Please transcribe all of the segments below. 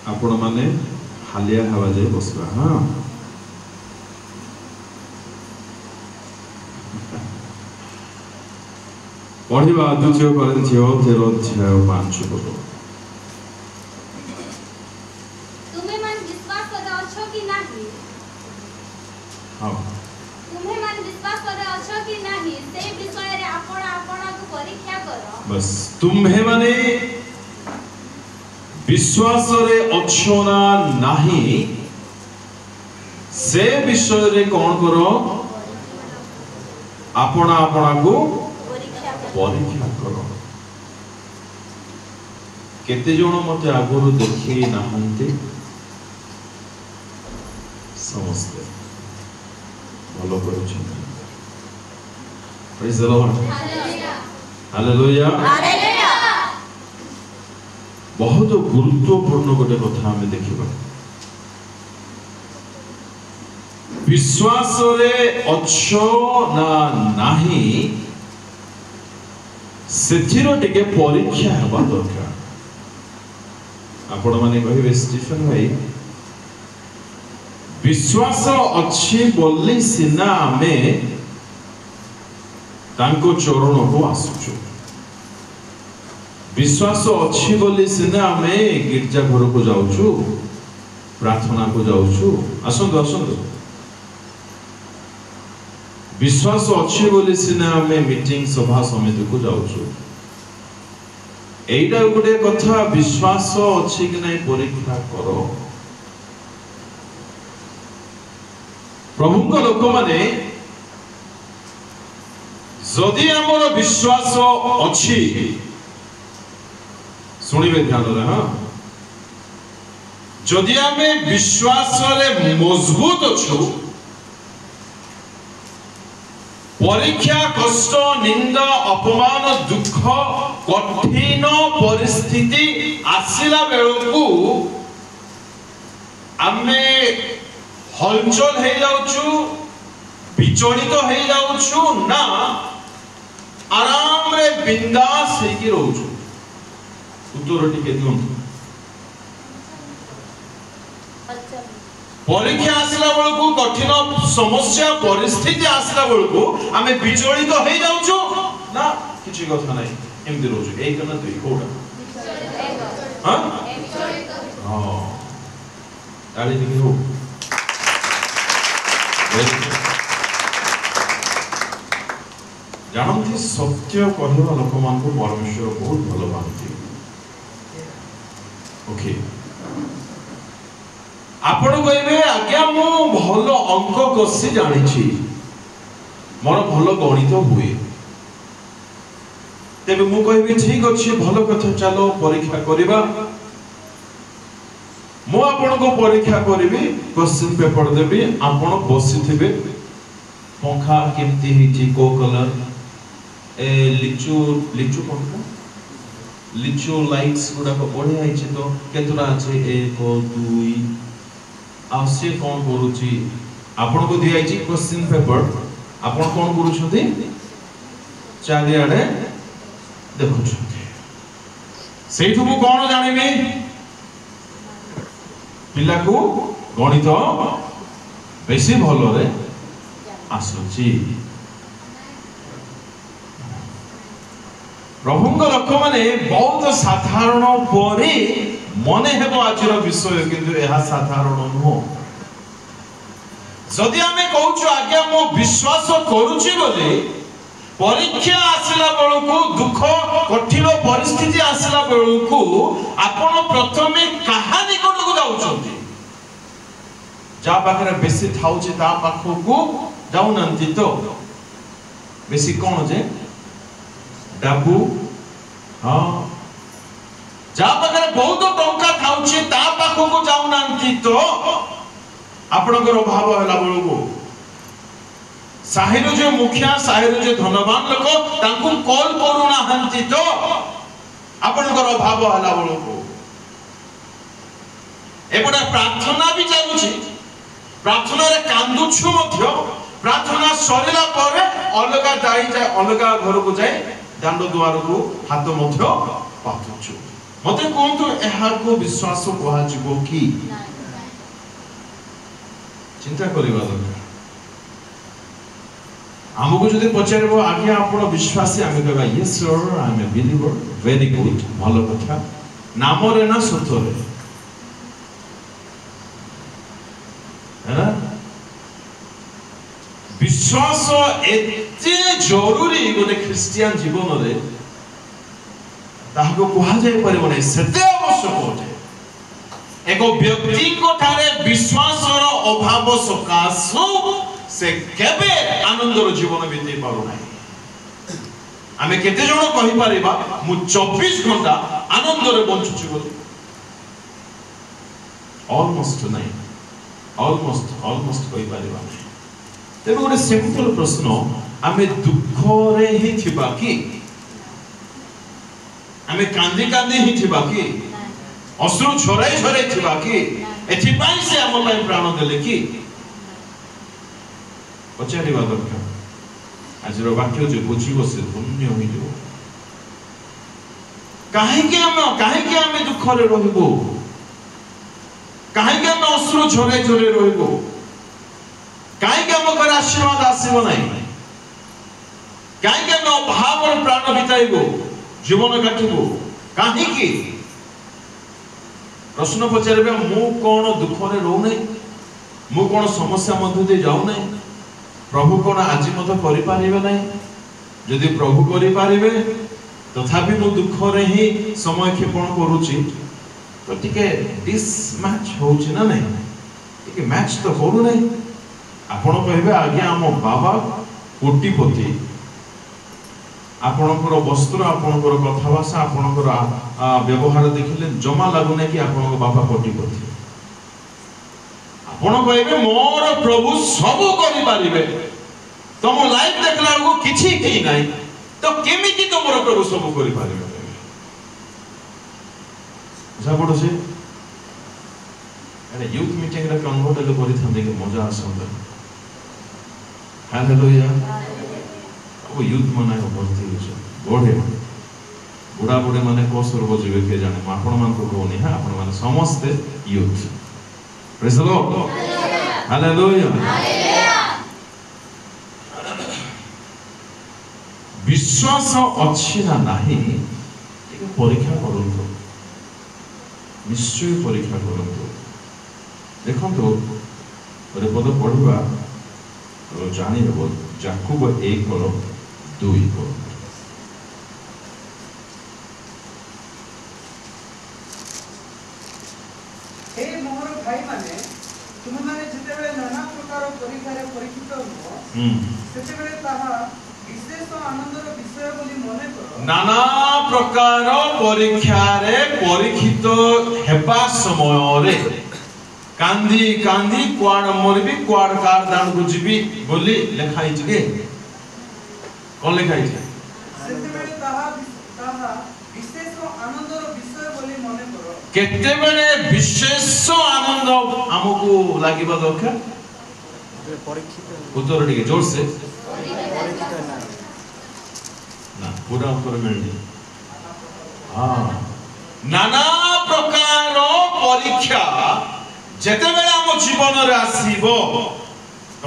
आपण माने हालिया हवा जाए बसवा। हाँ पढ़िबा 2 कोरिन्थियो 13:5 पद। तुम्हें मन विश्वास करे अछो कि नाही? हाँ तुम्हें मन विश्वास करे अछो कि नाही से विषय रे आपण आपण को परीक्षा करो। बस तुम्हें माने विश्वास रे अच्छो ना नहीं से विषय रे कौन करो आपण आपण को परीक्षा करो। केते जण मते आगुरु देखि नाहंती समस्ते भलो करूछन। Praise the lord hallelujah hallelujah. बहुत गुरुत्वपूर्ण गोटे कथा हमें देखिबा विश्वास रे अच्छो ना नाही सेथिरो टिके परीक्षा हेबा दरकार। आपण माने कहिबे स्टीफन भाई विश्वास अच्छी बोली सिना हमें तांको चरण को आसुचु। विश्वास अच्छी बोली सिना हमें गिरजा घर को जाउछु प्रार्थना को जाउछु। आसंतु आसंतु विश्वास अच्छी बोली सिना हमें मीटिंग सभा समिति को जाउछु। एइटा गोटे कथा विश्वास अच्छी कि नहीं परीक्षा करो। प्रभु को लोक माने जदि हमर विश्वास अच्छी सुनिबे ध्यान रे। हाँ जदि हमें विश्वास रे मजबूत अछु परीक्षा कष्ट निंदा अपमान दुख कठिन परिस्थिति आसिला बेलकू आमे हलचल हो जाउछु विचलित हो जाउछु ना आराम रे बिंदास हेकी रहउछु। उत्तर टिके दियंतु। परीक्षा आसला बेलकू कठिन समस्या परिस्थिति आसला बेलकू आमे विचलित हो जाउछु ना किछि कथा नै एमति रहउछु। एक ना दुई कोडा हां हां ताली टिके हो। जानती सत्य कहवा लोक मान को परमेश्वर बहुत भलो पाती। ओके आपण कहबे आज्ञा मु भलो अंक कसी जानि छी मोर भलो गणित हुए तेबे मु कहबे ठीक अछि भलो कथा चलो परीक्षा करिबा। मु आपण को परीक्षा करिबी क्वेश्चन पेपर देबी आपण बसिथिबे पंखा केमती हिची को कलर ए लिचू लिचू पंखा लिचू लाइट्स गुडा को बढ़िया हिची तो केतरा আছে 1 2 आ से कोन करूची आपण को दिया हिची क्वेश्चन पेपर आपण कोन करूछथि चारि आडे देखुछथि सेठु मु कोन जानिबी पिला को गणित बेसी भलो रे आसुची। प्रभुंग लोक माने बहुत साधारण परे मने हेबो आजिर विषय किंतु एहा साधारण नुह। जदि हमें कहूछु आज्ञा मो विश्वास करूची बोले परीक्षा आसला बेलकू दुख कठिन परिस्थिति आसला बेलकू आपण प्रथमे कहा निकट को जाउछंती जा पाखरे बेसी थाउची ता पाखो को जाउनंती तो बेसी कोन जे डाबू। हाँ जा पाखरे बहुत टंका थाउची ता पाखो को जाउनंती तो आपनकर भाव होला बेलकू साहिर जो मुखिया साहिर जो धनवान लोक तांकु कॉल करूना हंती तो आपनकर अभाव हला बेलकू एपटा प्रार्थना भी चालुची प्रार्थना रे कांदुछु मध्य प्रार्थना सरिला परे अलगा जाई जाय अलगा घर को जाय दांड द्वार को हाथ मध्य पाथुछु मते कहतु एहाको विश्वास कहाजिबो कि चिंता करबा दरकार हमको जदि पचारबो आगे आपण विश्वासी आमे कहबा yes lord I am a believer very good भलो कथा नाम रे ना सतरे है ना विश्वास एते जरूरी गोटे ख्रिस्टियन जीवन रे ताहाको कहा जाय परबो नै सेते आवश्यक होते एक व्यक्ति को ठारे विश्वास रो अभाव सकाशो से केबे आनंदर जीवन बीते पारो नाही आमे केते जण कहि परिबा मु 24 घंटा आनंद रे बंचुची बोली ऑलमोस्ट नहीं ऑलमोस्ट कहि परिबा तेबे गोटे सिंपल प्रश्न आमे दुख रे ही थिबा कि आमे कांदी कांदी ही थिबा कि अश्रु झराई झराई थिबा कि एथि पाई से हम पई प्राण देले कि पचारिबा दरकार आज रो वाक्य जे बुझिबो से धन्य होई जो काहे के हम दुख रे रहबो काहे के हम अश्रु झराई झराई रहबो काहे के हम घर आशीर्वाद आसीबो नाही काहे के हम अभाव रे प्राण बिताइबो जीवन काटिबो काहे कि प्रश्न पचारे मु कौन दुख रे रहू नहीं मु कौन समस्या मध्य दे जाऊ नहीं प्रभु कौन आज मत करि पारिबे नहीं जदि प्रभु करि पारिबे तथापि मु दुख रे ही समय क्षेपण करूची तो टिके डिस मैच होउची ना नहीं टिके मैच तो करू नहीं आपण कहबे आगे हम बाबा कोटिपति आपणकर वस्त्र आपणकर कथाभाषा आपणकर व्यवहार देखिले जमा लागु नै कि आपणक बाबा कोटिपति आपण कहबे मोर प्रभु सब करि पारिबे तुम लाइफ देखला को किछि की नै तो केमिति तुमर प्रभु सब करि पारिबे जाबडो से अरे यूथ मीटिंग रे कन्वर्ट ले करि थांदे के मजा आसंदा हालेलुया वो यूथ माने भर्ती हो बड़े बुढ़ा बुढ़े माने को स्वर्ग जीवे के जाने आपण मान को कोनी है आपण मान समस्त youth praise the lord hallelujah विश्वास अछि ना नाही एक परीक्षा करंतो निश्चय परीक्षा करंतो देखंतो रे पद पढिबा तो जानि हेबो याकूब 1:2 हे मोर भाई माने तुम माने जेतेबेले नाना प्रकार परीक्षा रे परीक्षित हो सेतेबेले ताहा विशेष आनंदर विषय बोली मने करो नाना प्रकार परीक्षा रे परीक्षित हेबा समय रे कांदी कांदी क्वाड मरबी क्वाड कार दान को जीबी बोली लिखाई छे कोन लिखाई छे सेतेबेले ताहा विशेष आनंदर विषय बोली मने करो केते बेले विशेष आनंद हमको लागिबा दरकार परीक्षित उत्तर ठीक जोर से ना पूरा उत्तर मिलनी हां नाना प्रकार परीक्षा जेते बेले हम जीवन रे आसीबो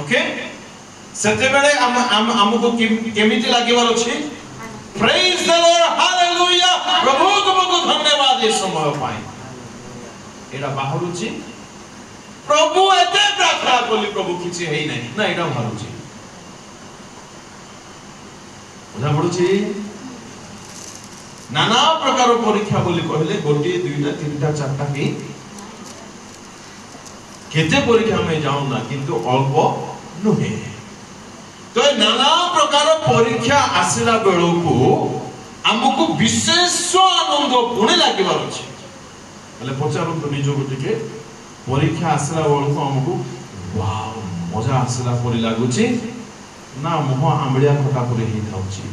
ओके सेते बेले हमको केमिति लागिबार अछि प्रेज द लॉर्ड हालेलुया प्रभु तुमको धन्यवाद ए समय पाई एरा बाहरुची प्रभु एते प्रार्थना बोली प्रभु किछि हेई नै ना एटा बाहरुची बुझा पड़ुची नाना प्रकार परीक्षा बोली कहले गोटी दुईटा तीनटा चारटा की केते परीक्षा में जाऊ ना किंतु अल्प नुहे तो नाना प्रकार परीक्षा आसिला बेलो को हमको विशेष आनंद पुणे लागिबार अछि એટલે પચારું તો નિજો કે પરીક્ષા આસલા બેલો हमको वाव मजा आसला परी लागुची ना मोह आंबळिया खटा परी ही थाउची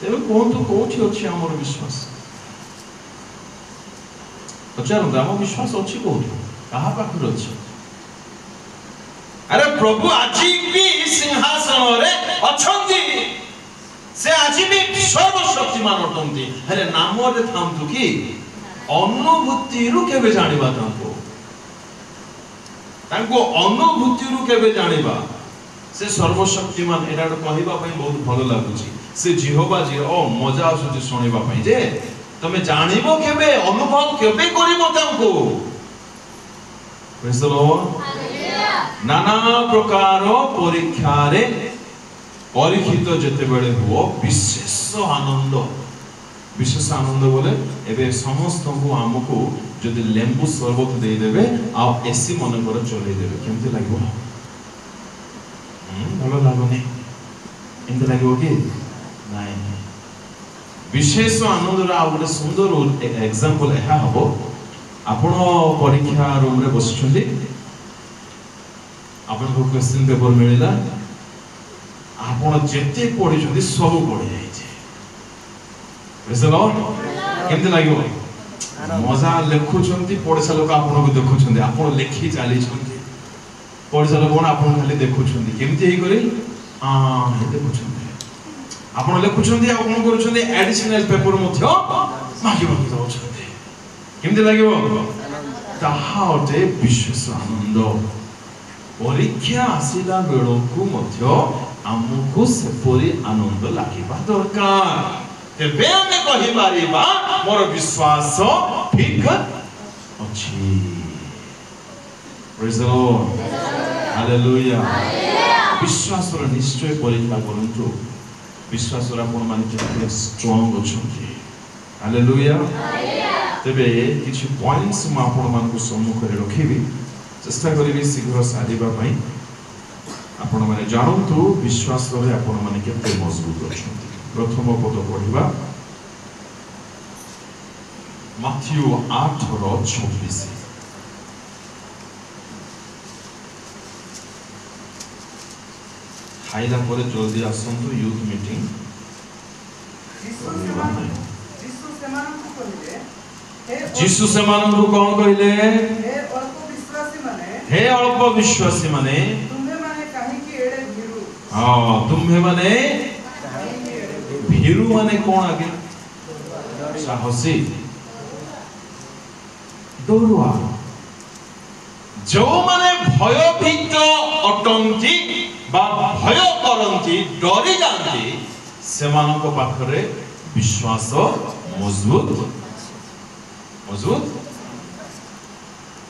तेबे कोंतु कोठी अछि हमर विश्वास पचारू दाम विश्वास अछि कोठी कहा पाखर अछि अरे प्रभु आजी भी सिंहासन रे अछंती से आज भी सर्वशक्तिमान अटंती हेले नाम रे थांतु कि अनुभूति रु केबे जानिबा तांको अनुभूति रु केबे जानिबा से सर्वशक्तिमान एटा कहबा पई बहुत भलो लागुची से जिहोबा जी ओ मजा आसुची सुनिबा पई जे तमे जानिबो केबे अनुभव केबे करिवो तांको प्रेज द लॉर्ड हालेलुया नाना प्रकार परीक्षा रे परीक्षित जेते बेले हुओ विशेष आनंद बोले एबे समस्त को हमको जदि लेंबू शरबत दे देबे आ एसी मन कर चले देबे केमते लागो भलो लागोनी एमते लागो कि नाही विशेष आनंद रा गोटे सुंदर एग्जांपल एहा हबो आपण परीक्षा रूम रे बसछन्ती आपण को क्वेश्चन पेपर मिलिला आपण जेते पढि छथि सब पढि जाय छै प्रेज द लॉर्ड केमते लागो मजा लेखु छथि पढिसा लोक आपण को देखु छथि आपण लेखि चाली छथि पढिसा लोक आपण खाली देखु छथि केमते हे करी हे देखु छथि आपण लेखु छथि आपण करू छथि एडिशनल पेपर मध्ये मागी दउ छथि केमते लागो ताहाटे विशेष आनंद परीक्षा आसिला बेलको मध्ये आमको सेपरी आनंद लागिबा दरकार तेबे आमे कहि पारिबा मोर विश्वास ठीक अछि प्रेज द लॉर्ड हालेलुया विश्वास रो निश्चय परीक्षा करंतु विश्वास रो आपण माने केते स्ट्रांग अछंती हालेलुया तेबे किछि पॉइंट्स म आपण मानकु सम्मुख रे रखिबी चेष्टा करिबी शीघ्र सारिबा पई आपण माने जानंतु विश्वास रे आपण माने केते मजबूत अछंती प्रथम पद पढिबा माथ्यू 8:26 खाइला परे जल्दी आसंतु यूथ मीटिंग जीसु सेमान को कौन कहले हे अल्प विश्वासी माने तुम्हे माने काहे कि एडे भीरु तुम्हे माने भीरु माने कौन आगे साहसी डरुआ जो माने भयभीत अटंती बा भय करंती डरी जानती सेमानक पाखरे विश्वास मजबूत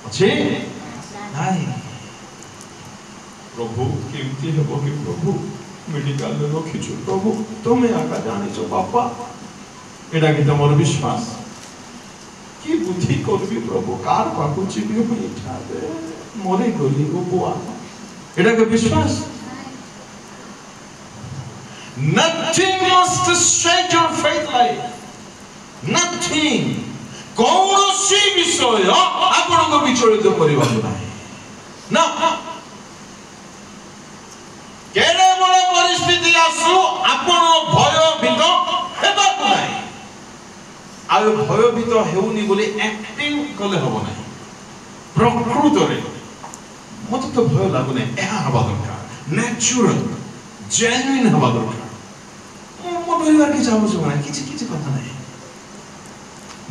अच्छे नहीं प्रभु केमती हेबो कि प्रभु मेडिकल में रखिछु प्रभु तुमे आका जानिছো बापा एडा कि तमर विश्वास की बुद्धि करबी प्रभु कार पाकु चिबी होई ठाबे मोरे गली को बुआ एडा के विश्वास nothing must shake your faith life nothing कौन सी विषय आपण को विचलित करबा नाही ना केने बड़ परिस्थिति आसु आपण भयभीत हेबा नाही आ भयभीत हेउनी बोली एक्टिंग कले हबो नाही प्रकृत रे मते तो भय लागु नै एहा हबा दरकार नेचुरल जेन्युइन हबा दरकार मो डरिवार कि जाबो छ ना किछि किछि कथा नाही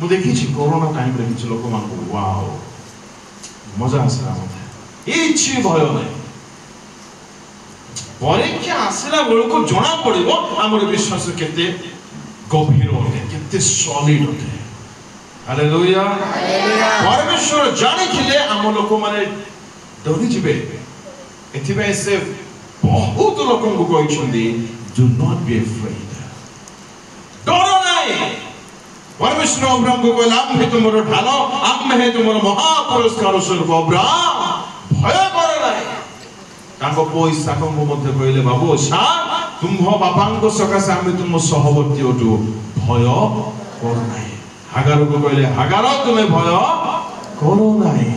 मु देखी छी कोरोना टाइम रे किछ लोक मान को वाओ मजा आसला मते इछि भय नै परीक्षा आसला बेल को जणा पड़िबो हमर विश्वास केते गभीर होते केते सॉलिड होते हालेलुया हालेलुया परमेश्वर जानि खिले हम लोक माने डरि जिबे एथिबे से बहुत लोक को कहछन्दी डू नॉट बी अफ्रेड डर नै परमेश्वर अब्राहम को कहला आम है तुमरो ढालो आम है तुमरो महापुरस्कार स्वरूप अब्राहम भय कर नाही ताको पैसा को मध्ये कहले बाबू सा तुम बापांको सकासे आमे तुम सहवर्ती ओटू भय कर नाही हागार को कहले हागार तुमे भय करो नाही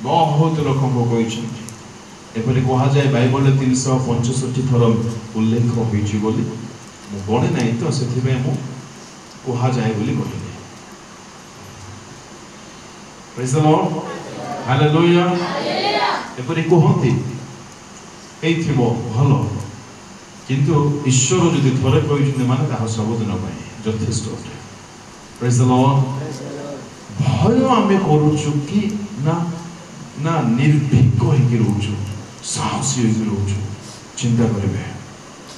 बहुत लोक को कहछन्ती एपरि कहा जाय बाइबल 365 थर उल्लेख होईछि बोली मु गणे नाही तो सेथिबे मु कहा जाए बोली कहले प्रेज द लॉर्ड हालेलुया एपरि कहंती एथिबो भलो किंतु ईश्वर जदि थोड़े कहते माने सबुदिन यथेष्ट अटे प्रेज द लॉर्ड भय आम करूचु कि ना ना निर्भीक होकर रोचु साहसी होकर रोचु चिंता करेंगे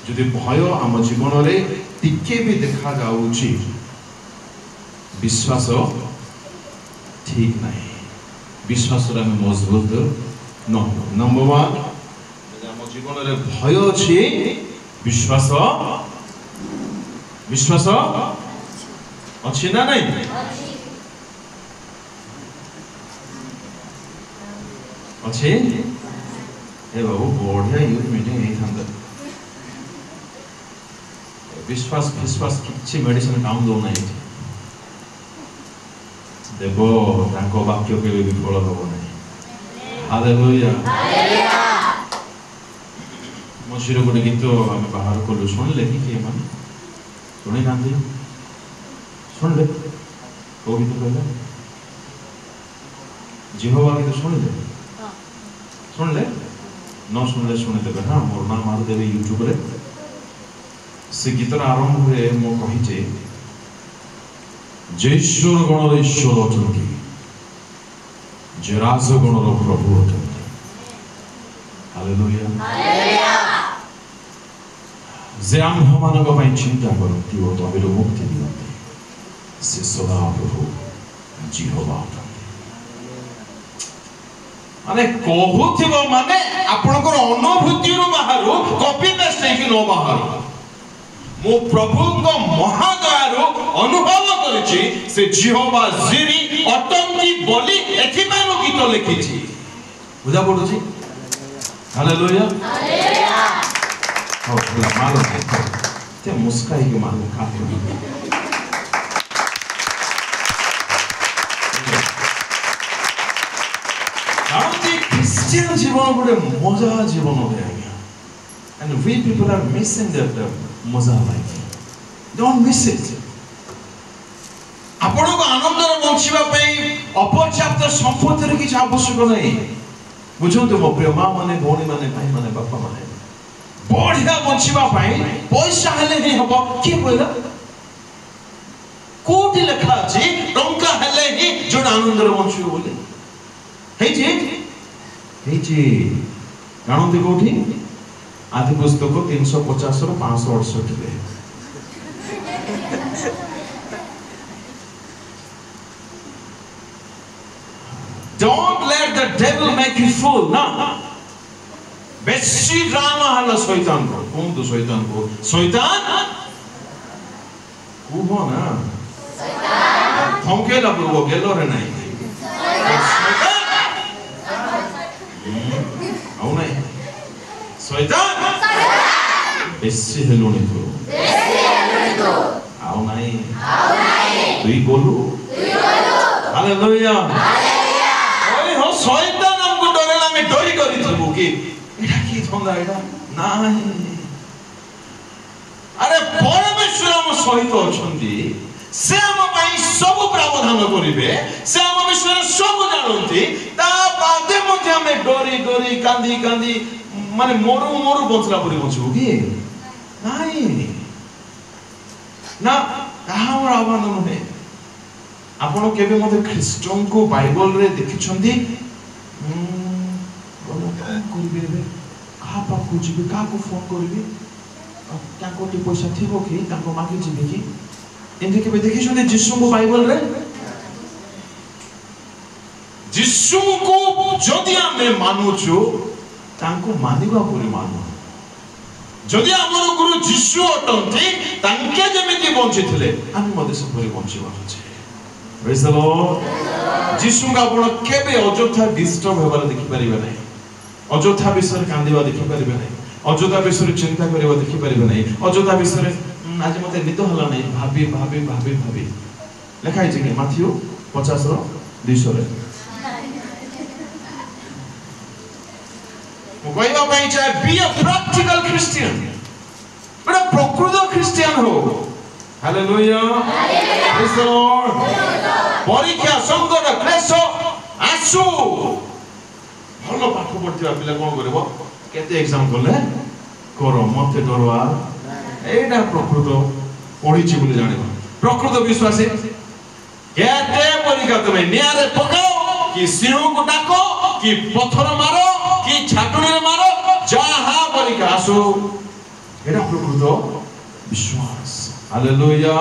जदि भय आम जीवन में टिके भी देखा जाऊँगी विश्वास ठीक नहीं विश्वास मजबूत न नंबर वन आम जीवन में भय अच्छी विश्वास विश्वास अच्छी ना नहीं अच्छे ए बाबू बढ़िया यूथ मीटिंग नहीं था विश्वास विश्वास किसी मेडिसिन काम दो नहीं देव ताको वाक्य के विफल हो नहीं हालेलुया मशीर गोटे गीत आम बाहर कलु शुणिले कि माने शुणी ना शुणिले कौ गीत कहला जिहोवा गीत शुणिले शुणिले न शुणिले शुणिदेवे हाँ मोर नाम मारिदेवे यूट्यूब रे से गीतर आरंभ में मु कही जयश्वर गणर ईश्वर अटंती जे राजगणर प्रभु अटंती हालेलुया जे आम्भ मानक पई चिंता करती ओ तबेर मुक्ति दियंती से सदा प्रभु जिहोवा अटंती माने कहूथिबो माने आपनकर अनुभूति रो बाहरु कॉपी पेस्ट नहीं नो बाहर मो प्रभु को महादयारो अनुभव करिछि से जिहोवा जिरी अटंती बोली एथिबा नो गीत लिखिछि बुझा पडुछि हालेलुया हालेलुया हो मारो ते मुस्काई के मारो काटे आउती क्रिश्चियन जीवन गोटे मजा जीवन होय आज्ञा and we people are missing that मजा लाइफ डोंट मिस इट आपण को आनंद रे बंचिबा पई अपर्याप्त संपत्ति रे किछ आवश्यक नहीं बुझंतु मो प्रिय मां माने भौणी माने भाई माने बापा माने बढ़िया बंचिबा पई पैसा हेले ही हबो की कहला कोटी लेखा अछि टंका हेले ही जोड आनंद रे बंचिबो बोले हे जी जानते कोठी आदि पुस्तक 350 रो 568 रे Don't let the devil make you fool ना बेसी ड्रामा हला शैतान को कौन तो शैतान को ना शैतान थमके ला पूर्व गेलो रे नहीं आओ नहीं शैतान बेसी हेलोनी तो आओ नहीं तुई बोलू हालेलुया ओए हो शैतान हमको डरेला में डरी करी थबो कि एटा की थंदा एटा नाही अरे परमेश्वर हम सहित अछंती से हम पई सब प्रावधान करिवे से हम विश्वर सब जानंती ता बादे मध्ये हम डरी डरी कांदी कांदी माने मोरू मोरू बंचला परी बंचबो कि नाही ना कहा हमर आह्वान नहे आपण केबे मते ख्रिस्टन को बाइबल रे देखिछंती बोला करबे रे का पाकु जिबे का को फोन करबे क्या कोटी पैसा थिबो कि ताको मागी जिबे कि एंते केबे देखिछंती यीशु को बाइबल रे यीशु को जदि हमें मानुछु तांको मानिबा परि मानु जदि हमर गुरु यीशु अटंती तांके जेमिति बंचिथिले आमी मते सपरि बंचिबा छै प्रेज द लॉर्ड यीशु का आपण केबे अजोथा डिस्टर्ब हेबार देखि परिबे नै अजोथा विषय कांदिबा देखि परिबे नै अजोथा विषय चिंता करबा देखि परिबे नै अजोथा विषय आज मते निद हला नै भाबी भाबी भाबी भाबी लेखा है कि माथ्यू 50 रो 200 रे मो कहबा पई चाहे बी अ प्रैक्टिकल क्रिश्चियन बड़ा प्रकृत क्रिश्चियन हो हालेलुया प्रेज द लॉर्ड परीक्षा संकट क्लेश आसु भलो पाठ पढिबा पिला कोन करबो केते एग्जाम करले करो मते डरवा एटा प्रकृत पढ़ी बोली जाने प्रकृत विश्वासी केते परीक्षा तुम्हें नियारे पकाओ कि सिंह को डाको कि पत्थर मारो कि छाटुनी मारो जहा परीक्षा आसो एटा प्रकृत विश्वास हालेलुया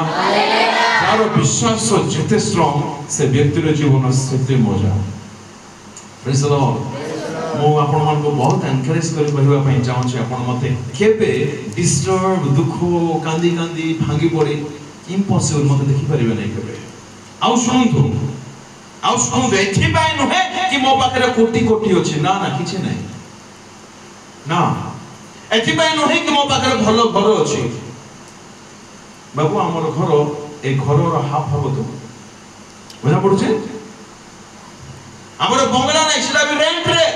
तार विश्वास जेते स्ट्रांग से व्यक्तिर जीवन सेते मजा प्रेज द लॉर्ड मो आपण मन को बहुत एनकरेज कर कहबा पई चाहू छी आपण मते केबे डिस्टर्ब दुख कांदी कांदी भांगी पड़े इम्पॉसिबल मते देखि परिबे नै केबे आउ सुनतु एथि पाई नहे कि मो पाखरे कोटी कोटी अछि ना ना किछि नै ना एथि पाई नहे कि मो पाखरे भलो घर अछि बाबू हमर घर ए घर रो हाफ हबो तो बुझा पड़ुछे हमर बंगला नै सेटा भी रेंट रे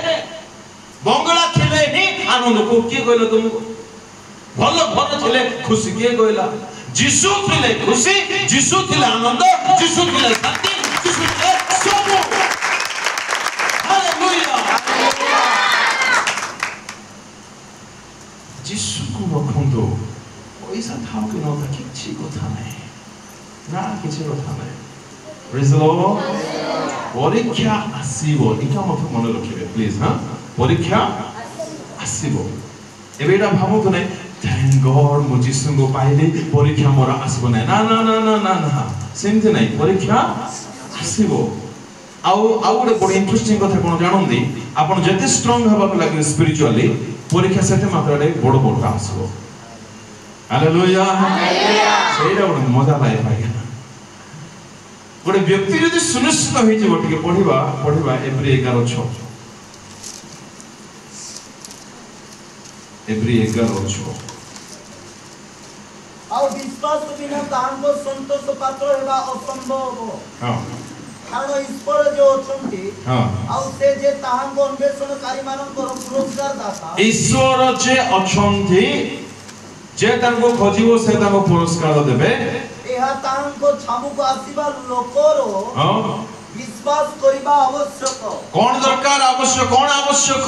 बंगला थिले ही आनंद को के कहलो तुमको भलो घर थिले खुशी के कहला जीसु थिले खुशी जीसु थिले आनंद जीसु थिले शांति जीसु थिले सब हालेलुया जीसु को रखंदो पैसा थाओ के न था किछि कथा नै ना किछि कथा नै प्रेज द लॉर्ड परीक्षा आसीबो इका मत मन रखिबे प्लीज हां परीक्षा आसीबो एबेडा भाबो नै थैंक गॉड मु जीसु को पाइले परीक्षा मोरा आसीबो नै ना ना ना ना ना ना सेमते नै परीक्षा आसीबो आउ गोटे बड़ी इंटरेस्टिंग कथा कोन जानंदी आपण जते स्ट्रांग हबा को लागे स्पिरिचुअली परीक्षा सेते मात्राडे बड़ बड़ आसीबो हालेलुया हालेलुया सेइडा बड़ मजा लागे भाई गोटे व्यक्ति यदि सुनिश्चित हो जिवो टिके पढ़िबा एब्री 11:6 एब्री 11:6 आउ विश्वास बिना तांको संतोष पात्र हेबा असंभव हां कारण ईश्वर जो अछंती हां आउ से जे तांको अन्वेषणकारी मानकर पुरस्कार दाता ईश्वर जे अछंती जे तांको खोजिबो से तांको पुरस्कार देबे एहा तांको छामुको आसीबा लोकरो हां विश्वास करिबा आवश्यक कोन दरकार आवश्यक कोन आवश्यक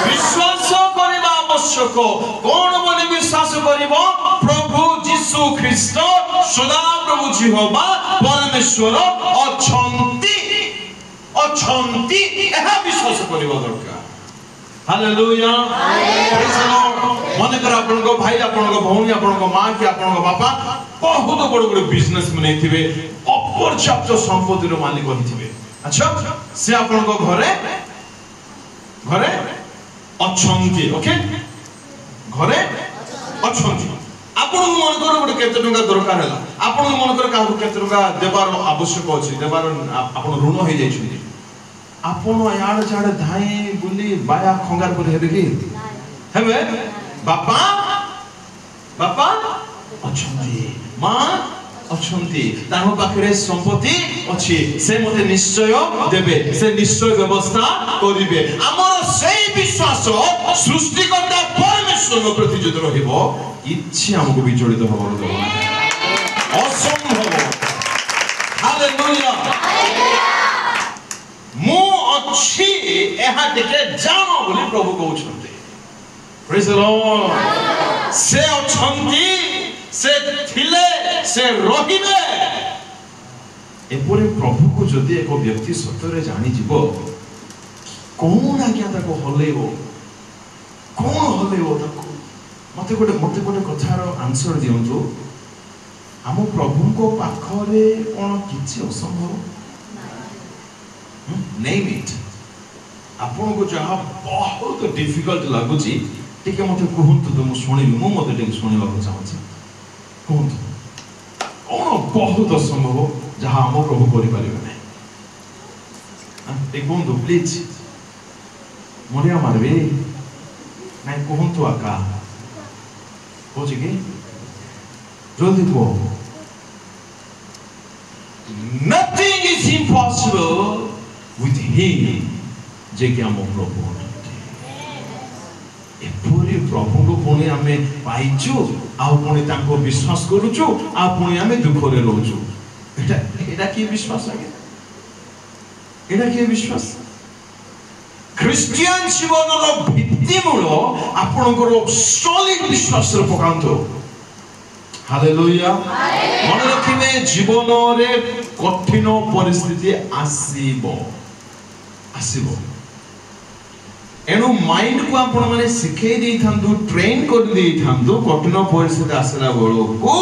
विश्वास करिबा आवश्यक कोन बोली विश्वास करिबो प्रभु यीशु ख्रीष्ट सदा प्रभु जीवा परमेश्वर अछंती एहा विश्वास करिबा दरकार हालेलुया प्रेज द लॉर्ड मन कर आपन को भाई आपन को भौणी आपन को मां कि आपन को बापा बहुत बड़ बड़ बिजनेस में थिबे अपर्याप्त संपत्ति रो मालिक होथिबे अच्छा से आपन को घरे अछंती ओके घरे अछंती आपन मन कर बड़ केते टका दरकार हला आपन मन कर का केते टका देबार आवश्यक अछि देबार आपन ऋण होई जाय छी आपन याड छाड धाई बुली बाया खंगार पर हेबे की हेबे बापा अछंती मां अछंती ताहो पाखरे संपत्ति अछि से मते निश्चय देबे से निश्चय व्यवस्था करिवे हमर सेही विश्वास सृष्टिकर्ता परमेश्वर प्रति जद रहिबो इच्छा हमको विचलित होबार देबो ना असंभव हालेलुया मु अछि एहा देखे जानो बोली प्रभु कहउछन्ते प्रेज द लॉर्ड से अछंती से थिले से रहिबे एपरे प्रभु को जदि एक व्यक्ति सत्य रे जानि जीवो कोन आज्ञा ताको हलेबो ताको मते गोटे कथार आंसर दियंतु हम प्रभु को पाखरे कोन किछि असंभव नेम इट आपन को जहा बहुत डिफिकल्ट लागुची टिके मते कहंतु तो मु सुनिबी मु मते टिके सुनिबा को चाहछि कहंतु कोन बहुत असंभव जहा हम प्रभु करि परिबे नै एक बंधु प्लीज मोरिया मारबे नै कहंतु आका होछि कि जल्दी को nothing is impossible with him जे कि हम प्रभु ए पूरी प्रभु को पुणी आमे पाइछु आ पुणी ताको विश्वास करूछु आ पुणी आमे दुख रे रहूछु एटा की विश्वास आगे एटा की विश्वास ଖ୍ରୀଷ୍ଟିଆନ ଜୀବନର ଭିତ୍ତିମୂଳ ଆପଣଙ୍କର ସଲିଡ ବିଶ୍ୱାସରେ ପକାନ୍ତୁ। ହାଲେଲୁୟା। ମନେ ରଖିବେ ଜୀବନରେ କଠିନ ପରିସ୍ଥିତି ଆସିବ। एणु माइंड को आपण माने सिखै दै थांतु, ट्रेन कर दै थांतु। कठिन परिस्थिति आसला बेलो को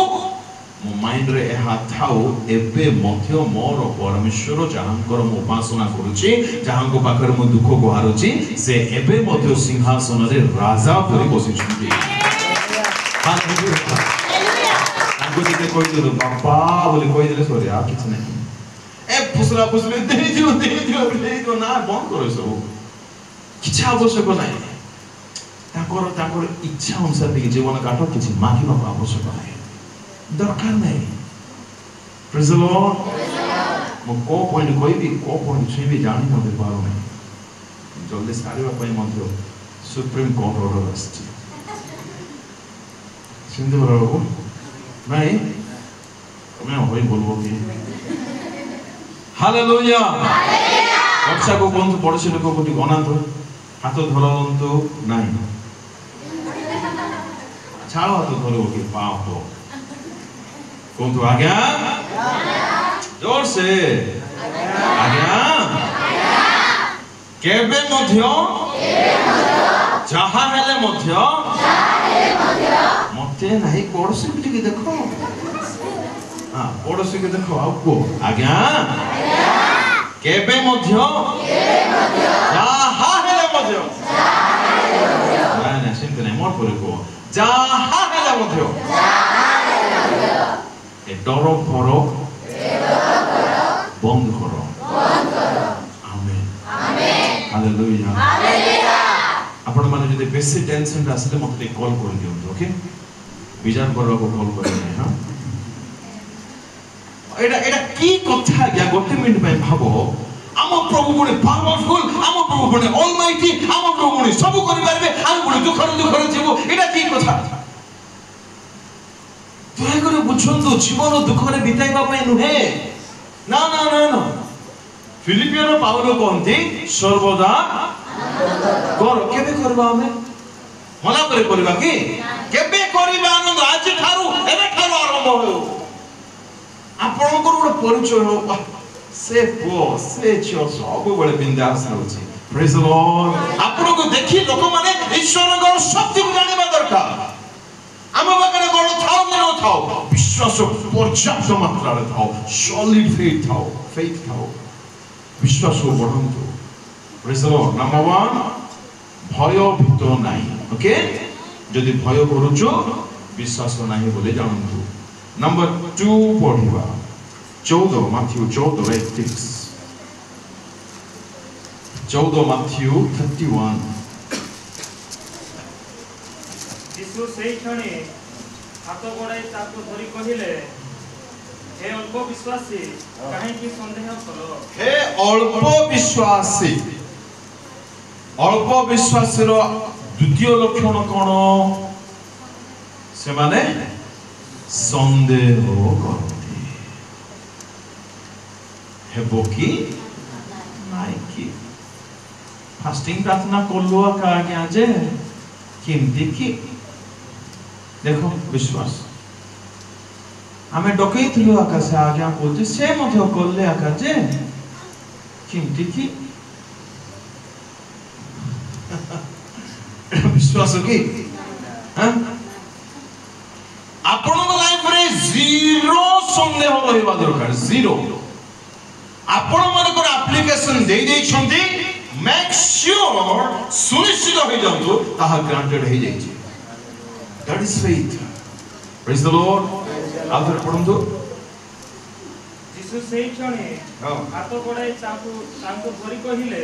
मो माइंड रे एहा थाउ एबे मध्य मोर परमेश्वर जहांकर मो उपासना करूची, जहांको पाखर मो दुख को हारुची, से एबे मध्य सिंहासन रे राजा परि बसि छथि। हालेलुया। ताको जे कोइ दे बापा बोले कोइ देले सॉरी आ किछ नै ए फुसला फुसले दे दियो ना बंद करो सब किछा आवश्यक नाही। ताकर इच्छा अनुसार जीवन काट किछि मागिबा आवश्यक नाही, दरकार नाही। Praise the Lord. मो को पॉइंट कहबी को पॉइंट छेबी जानि मते पारो नाही। जल्दी सारीबा पई मध्य सुप्रीम कोर्ट ऑर्डर आछि सिंधु बराबर नाही मैं होई बोलबो कि हालेलुया। वर्षा को कोन पड़ोसी लोक को गनातो हाथ धरंतु नाही, छाड़ो हाथ धरो कि पाप कोन तो आज्ञा जोर से आज्ञा केबे मध्य जहा हेले मध्य मते नाही पड़ोसी को टिके देखो। हां पड़ोसी के देखो आपको आज्ञा केबे मध्य जहा हेले मध्य ना चिंता नहीं मोर पर को जहा हेले मध्य ए डरो फरो बंद करो। Amen hallelujah. आपण माने जदि बेसी टेंशन आसले मते कॉल कर दियो। ओके विचार करबा को कॉल करे नहीं। हां एटा की कथा या गोटे मिनिट पे भाबो आम प्रभु बने पावरफुल, आम प्रभु बने ऑलमाइटी, आम प्रभु बने सब करि पारबे, आम बने दुख जीवो। एटा की कथा दया करे बुझंतु जीवन दुख रे बिताइबा पय नुहे ना ना ना ना। फिलिपियर पाउलो कहंती सर्वदा कर केबे करबा हमें मला करे करबा की केबे करबा आनंद आज थारु एबे थारु आरंभ हो। आपण को परिचय हो से पो से छो सब बळे बिंदास होची। Praise the Lord. आपण को देखि लोक माने ईश्वर को शक्ति को जानिबा दरकार। आम बाकरे कोन थाउ न थाउ विश्वास पर्याप्त मात्रा रे थाउ, सॉलिड फेथ थाउ विश्वास को बढ़ंतु। Praise the lord. नंबर 1 भय भीत नाही। ओके जदि भय करूचो विश्वास नाही बोले जानंतु। नंबर 2 पढ़िबा 14 माथ्यू 14:31 14 माथ्यू 31। यीशु सेई क्षणे हाथ बढाई ताको धरि कहिले हे अल्प विश्वासी काहे कि संदेह करो। हे अल्प विश्वासी। अल्प विश्वासी रो द्वितीय लक्षण कोन से माने संदेह करती हेबो कि नाइ कि फास्टिंग प्रार्थना करलो का आज्ञा जे केमती कि देखो विश्वास आमे डकैथिलु आकाश आज्ञा बोलते से मध्य करले आकाश जे केमती कि विश्वास कि हां आपण लाइफ रे जीरो संदेह रहबा दरकार। जीरो आपण मन को एप्लीकेशन दे दे छंती मेक श्योर सुनिश्चित हो जांतु ताहा ग्रांटेड हो जाई छी। That is faith. Praise the Lord. आदर पढंतु यीशु सेई क्षणे हाथ बढाई ताको धरि कहिले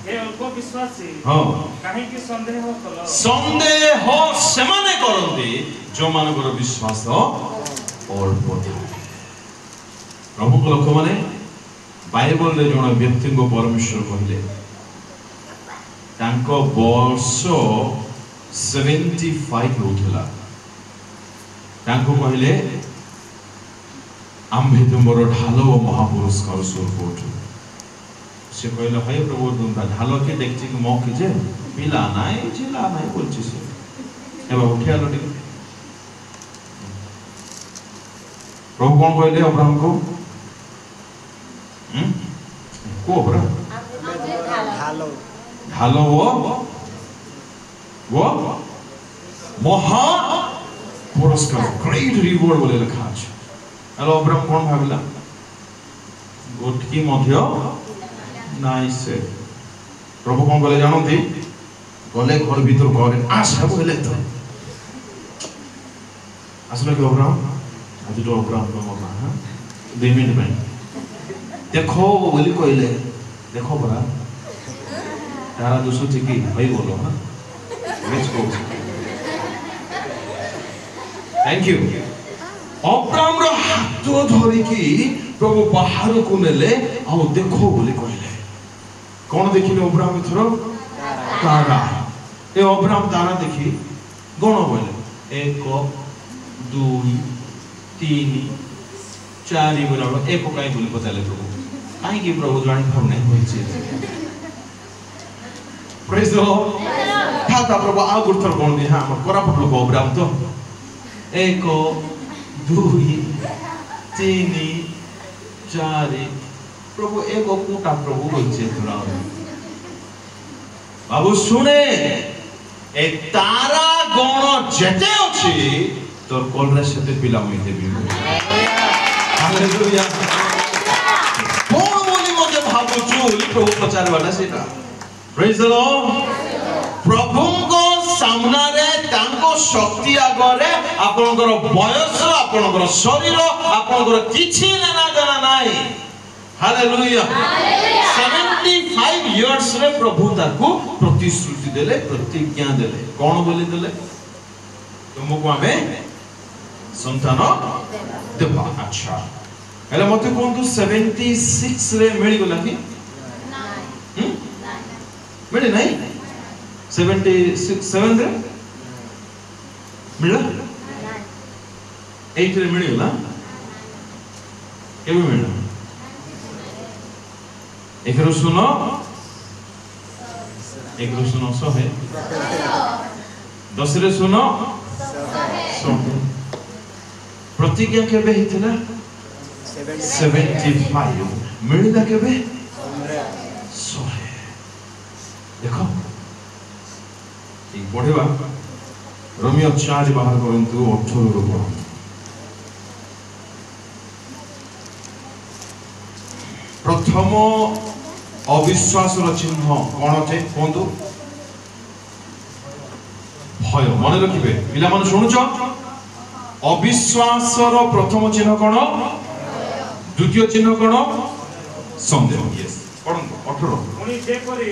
हे अल्प विश्वासी काहे कि संदेह कलो। संदेह से माने करंती जो मानकर विश्वास अल्प थाए। प्रभु को लोक माने बाइबल रे जण व्यक्ति को परमेश्वर कहले तांको वर्ष 75 होथला। तांको कहले आम्भे तुमरो ढालो महापुरुष कर स्वर्ग उठो से कहले हे प्रभु तुमका ढालो के देखछि कि मो कि जे पिला नाही जिला नाही बोलछि से एबा उठिया लडी प्रभु कौन कहले अब्राहम को को अब्राहम ढालो वो महा पुरस्कार ग्रेट रिवॉर्ड बोले लिखा अछि हेलो अब्राहम कौन भाबिला गोटकी मध्य नाइ से प्रभु कौन बोले जानती गले घर भीतर घर आशा बोले तो असलो कि अब्राहम आज तो अब्राहम को मौका हां 2 मिनट में देखो बोली कहले देखो बरा तारा दोसो चिकी भाई बोलो हां let's go thank you Abraham रो हाथ धरि की प्रभु बाहर को नेले आ देखो बोली कहले कौन देखिले अब्राहम थरो तारा ए अब्राहम तारा देखी गण बोले 1 2 3 4 बोला एक काई बोली पताले प्रभु काई की प्रभु जानि भाव नहीं होइछे प्रेज द लॉर्ड खाता प्रभु आ गुरथर कोन दि हां कोरा पटलो अब्राहम तो 1 2 3 4 प्रभु एक कोटा प्रभु होइछे तोरा बाबू सुने ए तारा गण जेते अछि तोर कोलरे सेते पिला मुई देबी हालेलुया कोन बोली मजे भाबु छु प्रभु प्रचार वाला सेटा प्रेज द लॉर्ड प्रभु को सामना रे तांको शक्ति आगरे आपनकर बयस आपनकर शरीर आपनकर किछि लेना देना नाही हालेलुया 75 इयर्स रे प्रभु ताको प्रतिश्रुति देले प्रतिज्ञा देले कोन बोली देले तुमको हमें संतान देबा अच्छा हेले मते कोन तू 76 रे मिली गला कि नाही मिले नाही 76 7 रे मिला 8 रे मिली गला केबे मिला एक सुनो सो है 10 रे सुनो प्रतिज्ञा केबे हितला 75 मिलला केबे 100 देखो ठीक पढ़िबा रोमियो 4 बाहर करंतु 18 रो पढ़ो प्रथम अविश्वास चिन्ह कौन थे कहतु भय मन रखिए पिला मन शुणुच अविश्वास प्रथम चिन्ह कौन द्वितीय चिन्ह कौन संदेह यस पढ़ंतु 18 उनी जे परी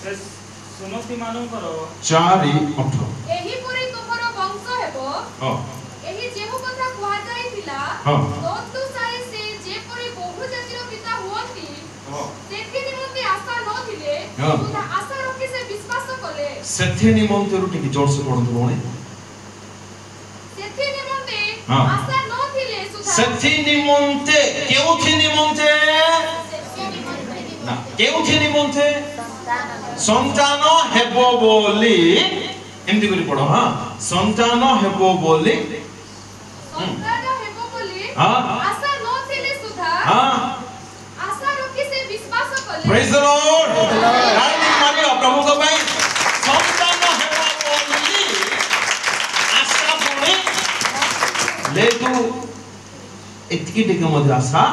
सुनति मानकर 4:18 एही परी तोहर वंश हेबो एही जेहु कथा कुहा जाईतिला तोतु सारे से जे परी बहु जातिर पिता हुअंती सेथि निमंते आशा न थिले सुधा आशा रखि से विश्वास कले सेथि निमंते रुटी की जोर से पढ़ंतु कोने सेथि निमंते आशा न थिले सुधा सेथि निमंते केउथि निमंते ना केउथि निमंते संतान हेबो बोली एमती करी पढ़ो हां संतान हेबो बोली हां आशा न थिले सुधा हां आशा रखि से विश्वास कले प्रेज द लॉर्ड रानी मारियो प्रभु को भाई संतान हेबो बोली आशा बोली ले तू एतकी टिके मध्य आशा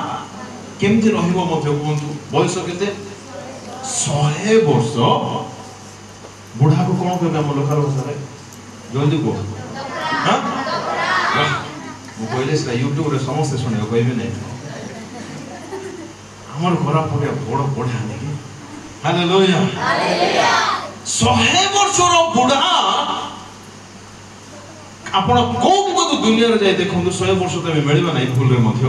केमती रहिबो मध्य कोंतु बयस केते 100 वर्ष बुढ़ा को कौन कहबे हम लोकल भाषा रे जल्दी को हां मु कहले से YouTube रे समस्त सुने कहबे नै हमर घरा पड़े बड़ बुढ़ा नै हालेलुया हालेलुया 100 वर्ष रो बुढ़ा आपण कोन को दुनिया रे जाय देखो 100 वर्ष तमे मिलबा नै फुल रे मध्य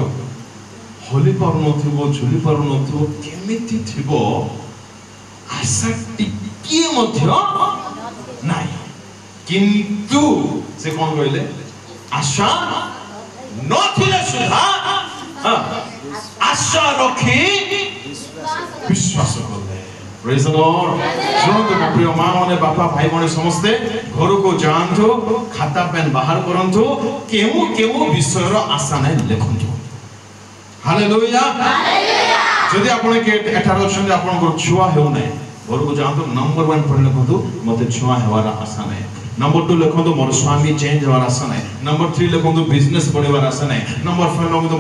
होली पर नथिबो झुली पर नथिबो केमिति थिबो आशा टिकिए मध्य नाही किंतु से कोन कहले आशा नथिले सुधा आशा रखी विश्वास कले प्रेज द लॉर्ड सुनतो प्रिय मां माने बापा भाई माने समस्ते घर को जानतो खाता पेन बाहर करंतो केउ केउ विषय रो आशा नै लेखंतो हालेलुया हालेलुया जदि आपण के एठार अछन आपण को छुआ हेउ नै घर को जानतो नंबर 1 पढले कहतो मते छुआ हेवार आशा नै नंबर 2 लिखंतो मोर स्वामी चेंज होवार आशा नै नंबर 3 लिखंतो बिजनेस बढ़िवार आशा नै नंबर 4 लिखंतो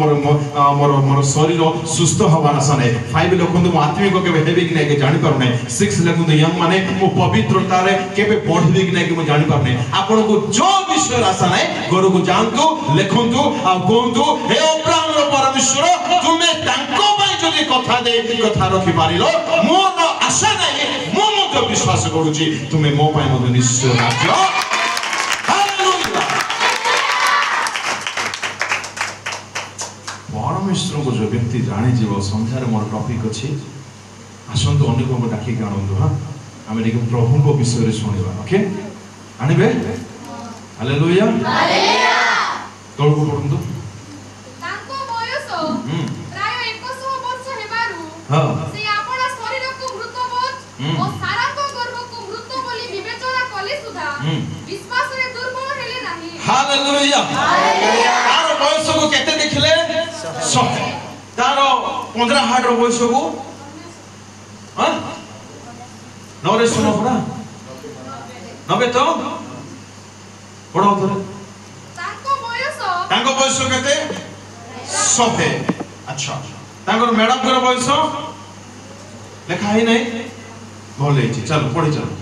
मोर मोर शरीर सुस्थ होवार आशा नै 5 लिखंतो मो आत्मिक केबे हेबे कि नै के जानि पार नै 6 लिखंतो यंग माने मो पवित्रता रे केबे बढ़िबे कि नै कि मो जानि पार नै आपण को जो विषय आशा नै घर को जानतो लिखंतो आ कोंतो हे अब्राहम रो परमेश्वर तुमे तांको पई जदि कथा दे कथा रखि पारिलो मोर आशा नै मो मते विश्वास करूची तुमे मो पई मते निश्चय राज्य परमेश्वर को जो व्यक्ति जाने जीव संध्यार मोर टॉपिक अछि आसंतु अनेक को डाकी गाणंदु हां हमें देखो प्रभु को विषय रे सुनिबा ओके आनिबे हालेलुया हालेलुया तोल को पढंदु तांको बयस प्राय 100 वर्ष हेबारु हां से आपन शरीर को मृतबोध और सारा को गर्भ को मृत बोली विवेचना कले सुधा विश्वास रे दुर्बल हेले नाही हालेलुया हालेलुया तार बयस को केते देखले 100 तारो 15 हार्ट रो बयस को हां नरे सुनो पड़ा 90 तो पढ़ो तो तांको बयस केते 100 अच्छा तांको मैडम को बयस लिखा ही नहीं भले छी चलो पढ़ी चलो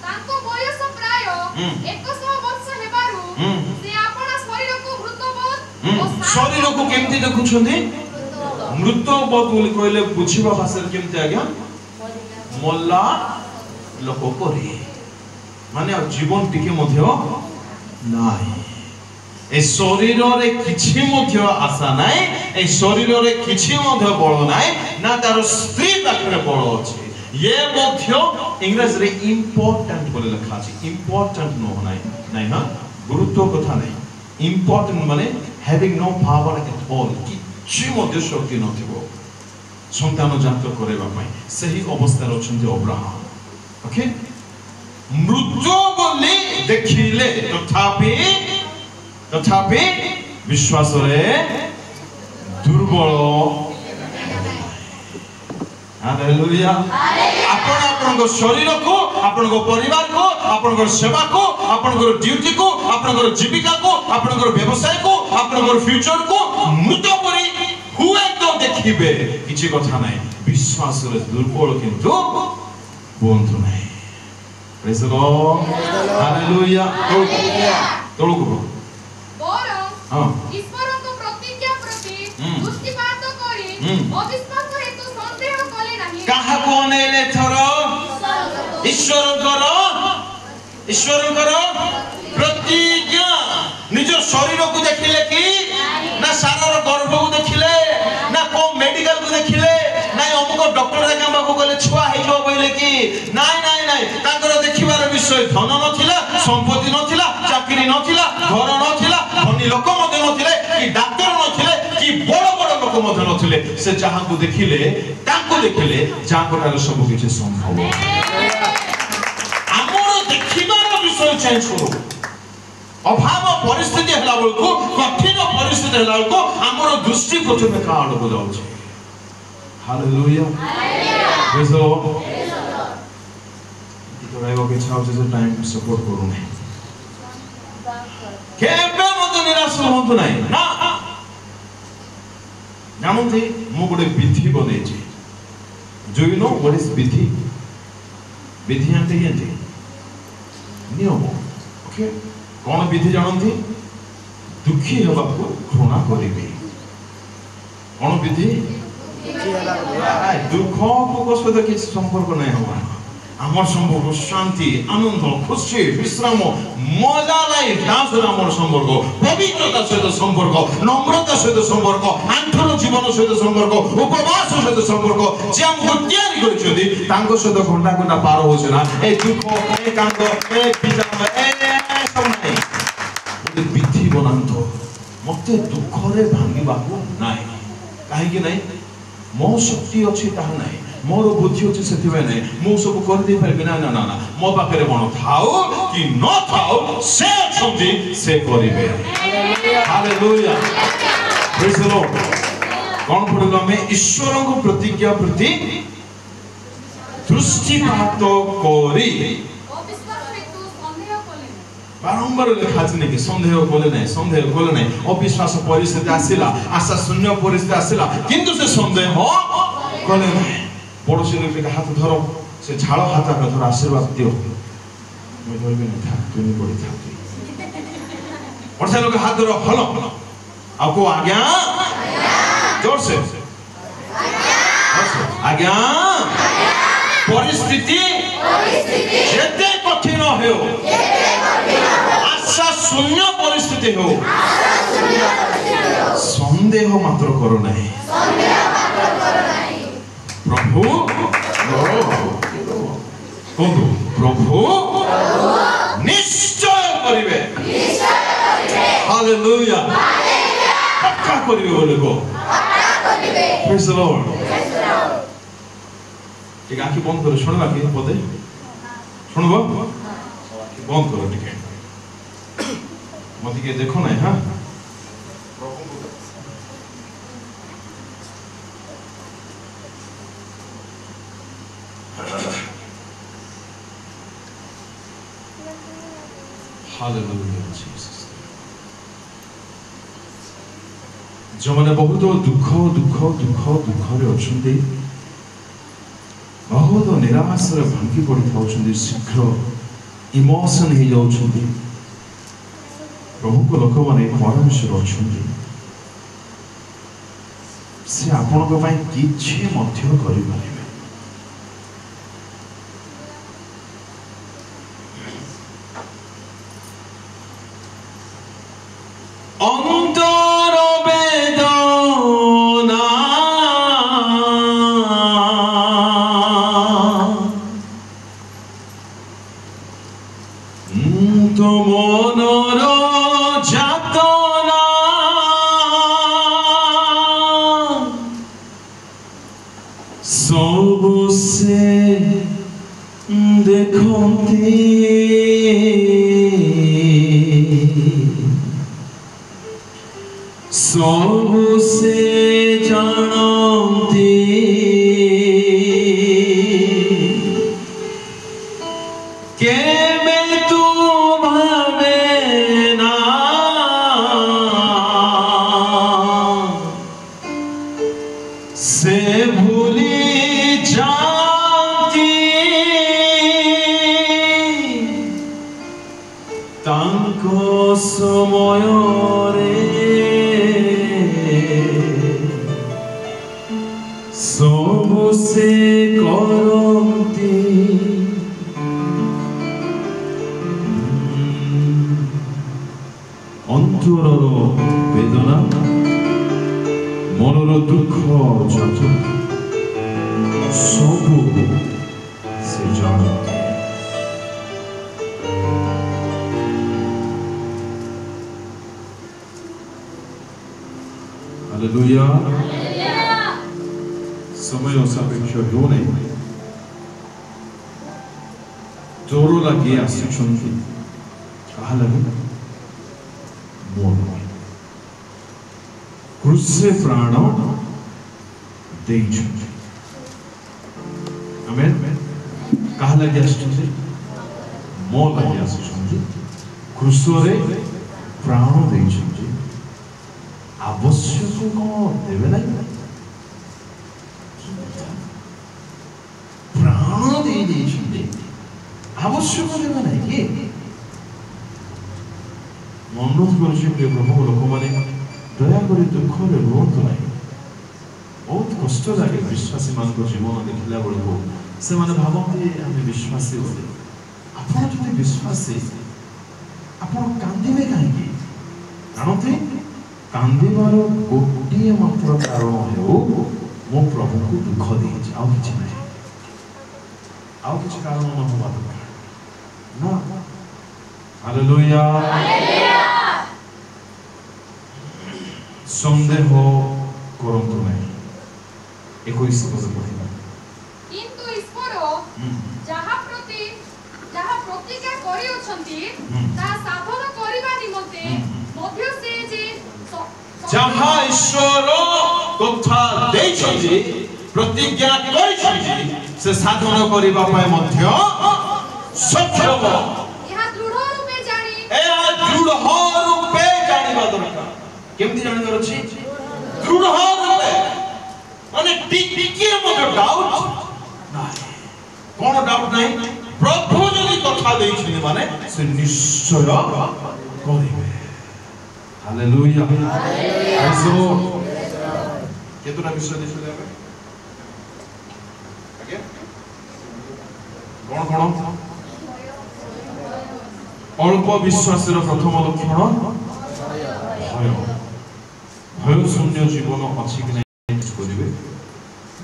तांको बयस प्राय 100 वर्ष हेबारु से आपन शरीर को मृतबोध शरीर को केमती देखुछन्ती मृतबोध बोली कहले बुझिबा भाषा केमती आज्ञा मल्ला लोक परे माने जीवन टिके मध्य नाही ए शरीर रे किछि मध्य आशा नाही ए शरीर रे किछि मध्य बळ नाही ना तार स्त्री पाखरे बळ अछि ये मध्य इंग्लिश रे इंपोर्टेंट बोले लिखा अछि इंपोर्टेंट नो नाही नाही हां गुरुत्व कथा नाही इंपोर्टेंट माने having no power at all किछि मध्य शक्ति नथिबो संतान जात करेबा पई सही अवस्था रे अछन्ती अब्राहम ओके मृत्यु बोली देखिले तथापि विश्वास रे दुर्बल हालेलुया आपण आपण को शरीर को आपण को परिवार को आपण को सेवा को आपण को ड्यूटी को आपण को जीविका को आपण को व्यवसाय को आपण को फ्यूचर को मृत परि हुए तो देखिबे किछि कथा नै विश्वास रे दुर्बल किंतु बंधु नै प्रेज द लॉर्ड हालेलुया तोळु को बोरो ईश्वर को प्रतिज्ञा प्रति दृष्टिपात करी अविश्वास हेतु संदेह कले नाही काहा को नेले थरो ईश्वर करो प्रतिज्ञा निज शरीर को देखिले कि ना सारार गर्भ को देखिले ना को मेडिकल को देखिले ना अमुक डॉक्टर रे काम को गले छुआ हेजो बोले कि नाइ नाइ नाइ ताकर देखिबार विषय धन नथिला संपत्ति नथिला चाकरी नथिला घर नथिला धनी लोक मते नथिले कि डॉक्टर नथिले कि बड़ बड़ लोक मते नथिले से जहां को देखिले ताको देखिले जाकोटार सब किछ संभव हमर देखिबार विषय चेंज करो अभाव परिस्थिति हला बेलको कठिन परिस्थिति हला बेलको हमर दृष्टि प्रथमे काड को जाउ छै हालेलुया प्रेज द लॉर्ड तो राइबो के छाउ जे टाइम सपोर्ट करू नै केबे मत निराश होंतु नै ना जानथि मु गोटे विधि बनै छी do you know what is विधि विधि आंते येते नियम ओके कौन विधि जानथि दुखी हेबा को घृणा करिवे कौन विधि दुख को सहित किसी संपर्क नहीं होगा आमर संपर्क शांति आनंद खुशी विश्राम मजा लाइफ दासर आमर संपर्क पवित्रता सहित संपर्क नम्रता सहित संपर्क आंतर जीवन सहित संपर्क उपवास सहित संपर्क जे हमको तैयारी करछथि तांको सहित घंटा घंटा पार होछ ना ए दुख ए कांद ए बिजाम ए सब नहीं विधि बनांतो मते दुख रे भांगी बाकू नाही काहे कि नहीं मो शक्ति अछि ताहा नाही मोर बुद्धि अच्छे से नहीं मु सब कर दे पारे ना ना ना मो पाखे मन थाओ कि न थाओ से अछंती से करिवे हालेलुया प्रेज द लॉर्ड कौन पड़ेगा हमें ईश्वर को प्रतिज्ञा प्रति दृष्टिपात करी बारंबार लिखा अछि कि संदेह कोले नहीं अविश्वास परिस्थिति आसिला आशा शून्य परिस्थिति आसिला किंतु से संदेह कोले नहीं पड़ोसी लोग के हाथ धरो से झाड़ हाथ का धर आशीर्वाद दियो मैं धरबी नहीं था तू नहीं पड़ी था और से लोग हाथ धरो हलो आपको आज्ञा जोर से आज्ञा परिस्थिति जेते कठिन हो आशा शून्य परिस्थिति हो संदेह मात्र करो नहीं प्रभु कहू प्रभु निश्चय करिवे हालेलुया पक्का करिवे बोले को प्रेज द लॉर्ड ठीक आखि बंद करो सुनबा कि पदे सुनबो आखि बंद करो ठीक मत के देखो ना हां हालेलुया जीसस जो माने बहुत दुख रे अछंती बहुत निराश रे भांगी पड़ी थाउछंती शीघ्र इमोशन हे जाउछंती प्रभु को लोक माने परमेश्वर अछंती से आपन को पई किछि मध्य करि पारिबे अंतर वेदना तो मनर जातना सब से देखते सब से जानते के मैं तुम्हारे ना से भूली जाती तांको समय सब से करती अंतरर वेदना मनर दुख जत सब से जानते हालेलुया समय सापेक्ष हो नहीं जोर लगे आसुछंती कहा लगे मोर क्रूसे प्राण देइछंती आमेन कहा लगे आसुछंती मो लगे आसुछंती क्रूसरे प्राण देइछंती आवश्यक को देवे नहीं प्राण दे देइछंती आवश्यक देवे नहीं अनुरोध कर प्रभु लोक मैंने दयाकर दुख रे रोत ना बहुत कष्ट लगे विश्वासी मान जीवन देखला बेलू से माने भावती आम विश्वासी बोले आपड़ जो विश्वासी आपड़ कांदे कहीं जानते कांदार गोटे मात्र कारण हो मो प्रभु को दुख देछि आउ किछि नहीं आउ किछि कारण न होबा दरकार ना हालेलुया संदेह करंतु नहीं 21 पद पढ़िबा କରିଅଛନ୍ତି ତାହା ସାଧନ କରିବା ନିମନ୍ତେ ମଧ୍ୟ ସେ ଯେ ଯାହା ଈଶ୍ୱର କଥା ଦେଇଛନ୍ତି ପ୍ରତିଜ୍ଞା କରିଛନ୍ତି ସେ ସାଧନ କରିବା ପାଇଁ ମଧ୍ୟ ସକ୍ଷମ। ଏହା ଦୃଢ଼ ରୂପେ ଜାଣିବା ଦରକାର। କେମିତି ଜାଣିବାର ଅଛି? ଦୃଢ଼ ରୂପେ, ମାନେ ଟିକେ ମଧ୍ୟ ଡାଉଟ ନାହିଁ। କଣ ଡାଉଟ ନାହିଁ? ପ୍ରଭୁ ଯଦି କଥା ଦେଇଛନ୍ତି ମାନେ ସେ ନିଶ୍ଚୟ କରିବେ। ହାଲେଲୁୟା। କେତେଟା ବିଷୟ ଦେଖିଲେ ଆମେ? ଆଜ୍ଞା କଣ କଣ? ଅଳ୍ପ ବିଶ୍ୱାସର ପ୍ରଥମ ଲକ୍ଷଣ ଭୟ। ଭୟ ଶୂନ୍ୟ ଜୀବନ ଅଛି କି ନାହିଁ କରିବେ।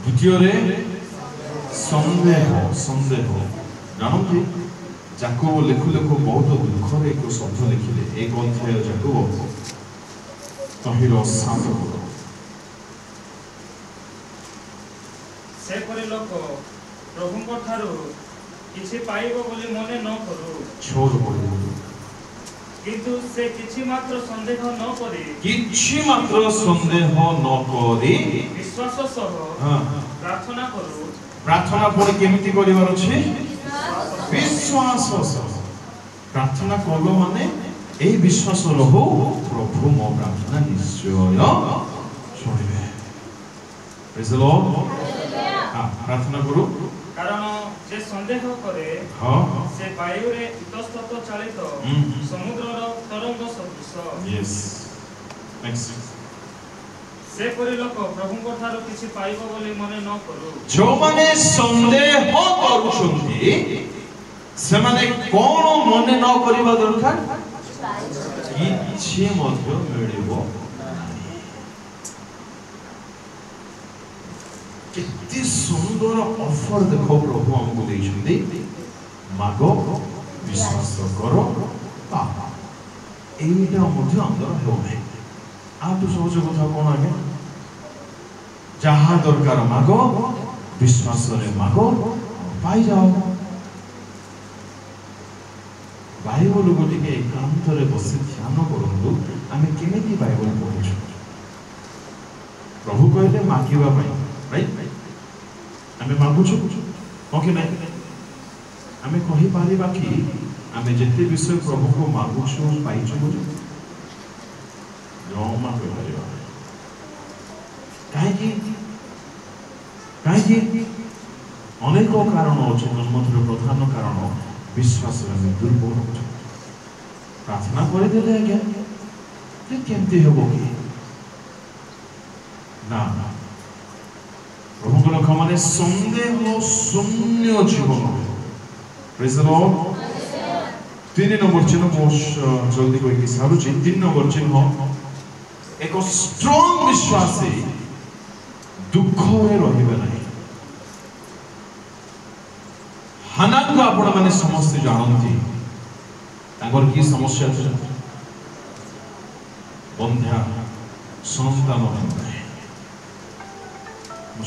ଦ୍ୱିତୀୟରେ ସନ୍ଦେହ। ଜାଣନ୍ତି ଯାକୋବ ଲେଖୁ ଲେଖୁ ବହୁତ ଦୁଃଖରେ ଏକ ଶବ୍ଦ ଲେଖିଲେ। 1 ଅଧ୍ୟାୟ ଯାକୋବ ତହିଁର 7 ପଦ। ସେପରି ଲୋକ ପ୍ରଭୁଙ୍କ ଠାରୁ କିଛି ପାଇବ ବୋଲି ମନେ ନ କରୁ। କିନ୍ତୁ ସେ କିଛି ମାତ୍ର ସନ୍ଦେହ ନ କରି ବିଶ୍ୱାସ ସହ ପ୍ରାର୍ଥନା କରୁ। ପ୍ରାର୍ଥନା ପୁଣି କେମିତି କରିବାର ଅଛି? ବିଶ୍ୱାସ ସହ ପ୍ରାର୍ଥନା କଲ ମାନେ এই বিশ্বাস রহু প্রভু মো প্রার্থনা নিশ্চয় শুনিবে। Praise the Lord. প্রার্থনা করু। কারণ যে সন্দেহ করে সে বায়ুরে ইতস্তত চালিত সমুদ্রর তরঙ্গ সদৃশ। Yes next. ସେପରି ଲୋକ ପ୍ରଭୁଙ୍କ ଠାରୁ କିଛି ପାଇବ ବୋଲି ମନେ ନ କରୁ। ଯୋଉମାନେ ସନ୍ଦେହ କରୁଛନ୍ତି ସେମାନେ କଣ ମନେ ନ କରିବା ଦରକାର? କିଛି ମଧ୍ୟ ମିଳିବ ନାହିଁ। କେତେ ସୁନ୍ଦର ଅଫର ଦେଖ ପ୍ରଭୁ ଆମକୁ ଦେଇଛନ୍ତି। ମାଗ, ବିଶ୍ୱାସ କର, ପାଅ। এইটা ମଧ୍ୟ ଆମର ହେଉନାହିଁ। आठु सहज कथा कौन आगे? जहाँ दरकार माग, विश्वास माग, पाई जाओ। बाइबल को टिके एकांत रे बसी ध्यान करंतु आमे केमिति बाइबल पढिछु। प्रभु कहले मागिबा पई, राइट? आमे मागुछु ओके नै? आमे कहि पारिबा कि आमे जते विषय प्रभु को मागुछु पाइछु बोली जमा करिबा। काहे कि अनेक कारण अछि। जन्मथर प्रधान कारण विश्वास में दुर्बल होछ। प्रार्थना करे देले आज्ञा ते केमते हेबो कि ना प्रभु को लख माने संदेह शून्य जीवन। Praise the Lord. 3 नंबर चिन्ह मोश जल्दी कोई कि सारू 3 नंबर चिन्ह एक स्ट्रॉन्ग विश्वासी दुख रे रहिबे नाही। हाना को आपण माने समस्त जानନ୍ତି तांगर की समस्या छै? बंध्या संतान नाही।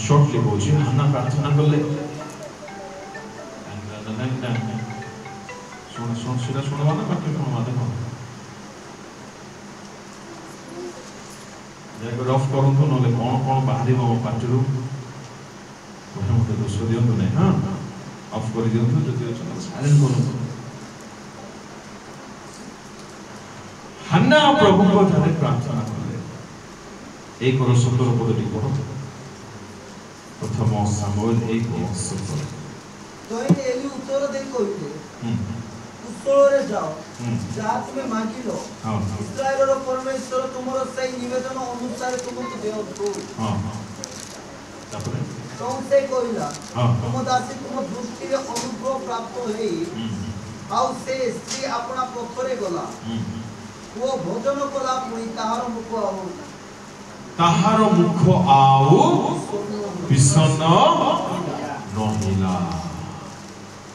शॉर्टली बोझे हाना प्रार्थना करले सुन सीधा सुनवा ना बाकी सुनवा देखो जाकर ऑफ करंतु नले कोन कोन बाहरी मो पाटिरु कोन मते दोष दियंतु नै। हां ऑफ कर दियंतु जति अछि साइलेंट करंतु। हन्ना प्रभु को थारे प्रार्थना करले 1 और 17 पद टी पढो। प्रथम सामुएल 1:17। तो एली उत्तर दे कहिले कुशल जाओ जहाँ तुम्हें मांगी लो। इस्राएल परमेश्वर तुमरो सही निवेदन अनुसार तुमको देओ। तो से कोइला तुम दासी तुम दृष्टि रे अनुग्रह प्राप्त हेई आउ से स्त्री अपना पथरे गला वो भोजन कला पुनी ताहार मुख आउ विषण नहिला।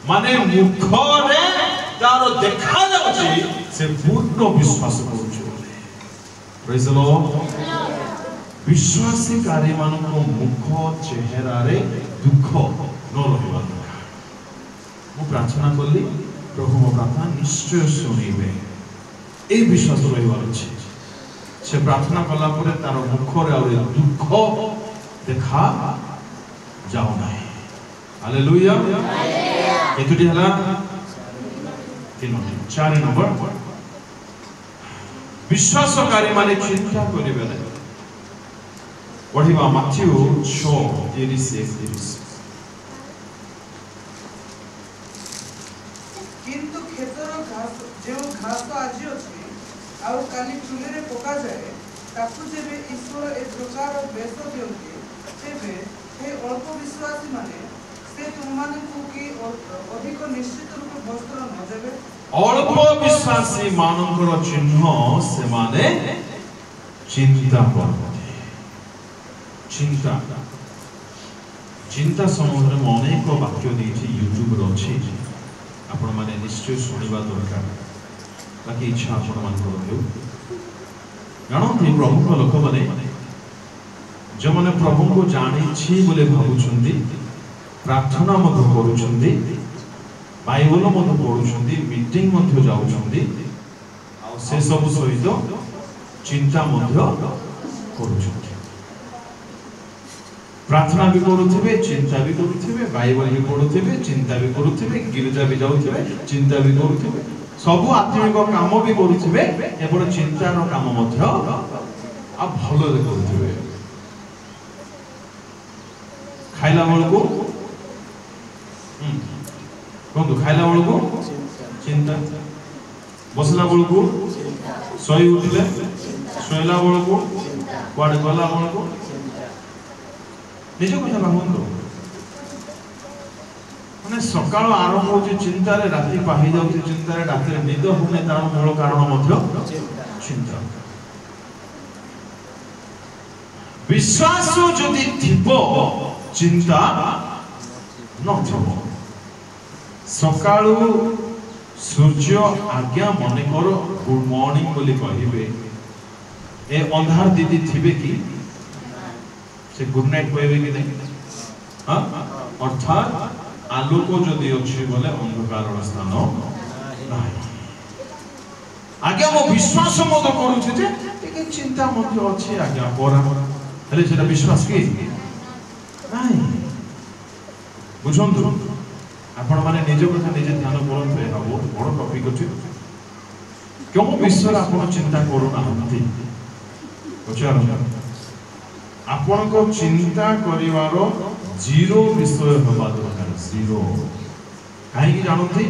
माने मुख रे तारो देखा जाउची से पूर्ण विश्वास करूछु। Praise the Lord. विश्वासी कार्य मानको मुख चेहरा रे दुख न रहबा। मु प्रार्थना करली प्रभु मो प्रार्थना निश्चय शुणवे ये विश्वास रही से प्रार्थना कला तार मुखर दुख देखा जाऊ ना। हालेलुया। केतुटी हला 4 नंबर विश्वासकारी माने चिंता करिबे नै। पढ़िबा माथ्यू 6:31। किंतु खेतर घास जो घास आज अछि आउ काली चुले रे पका जाए ताकू जेबे ईश्वर ए प्रकार बेस दियंती तेबे हे अल्प विश्वासी माने से तुममानकु की अधिक निश्चित रूप वस्त्र न देबे। अल्प विश्वासी मानकर चिन्ह से माने चिंता करते। चिंता चिंता संबंध में अनेक वाक्य देछि यूट्यूब रे अछि आपण माने निश्चय सुनिबा दरकार। बाकी इच्छा आपण मान करू जानते प्रभु को लोक माने जो माने प्रभु को जानि छी बोले भाबुछंती प्रार्थना मध्य करूछंती बाइबल मध्य पढ़ुछंती मीटिंग मध्य जाउछंती आ से सब सहित चिंता मध्य करूछंती। प्रार्थना भी करूथिबे चिंता भी करूथिबे बाइबल भी पढ़ुथिबे चिंता भी करूथिबे गिरजा भी जाउथिबे चिंता भी करूथिबे सब आत्मिक काम भी करूथिबे एबो चिंता रो काम मध्य आ भलो रे करूथिबे। खाइला बेलको कहतु खाइला बेलको चिंता बसला बेलको सोई उठले सोइला बेलको कुआडे गला बेलको निज कथा भाबंतु माने सकाळ आरंभ होची चिंता रे राति पाहि जाउची चिंता रे राति निद होने तार मूल कारण मध्य चिंता। विश्वास जदि थिबो चिंता नथिबो। सकाळू सूर्य आज्ञा मन कर गुड मॉर्निंग बोली कहिबे ए अंधार दीदी थिबे कि से गुड नाइट कहबे कि नहीं। हां अर्थात आलोक जदि अछि बोले अंधकार स्थान नाही। आज्ञा मो विश्वास मत करूछि जे के चिंता मत अछि आज्ञा परा हेले सेटा विश्वास कि नाही। बुझंतु आपण माने निज कथा निजे ध्यान करंतु एहा बहुत बड़ टॉपिक अछि। क्यों विश्व आपण चिंता करू नाहंती पचार आपण को चिंता करिवारो जीरो विषय हवा दरकार। जीरो काहे कि जानथि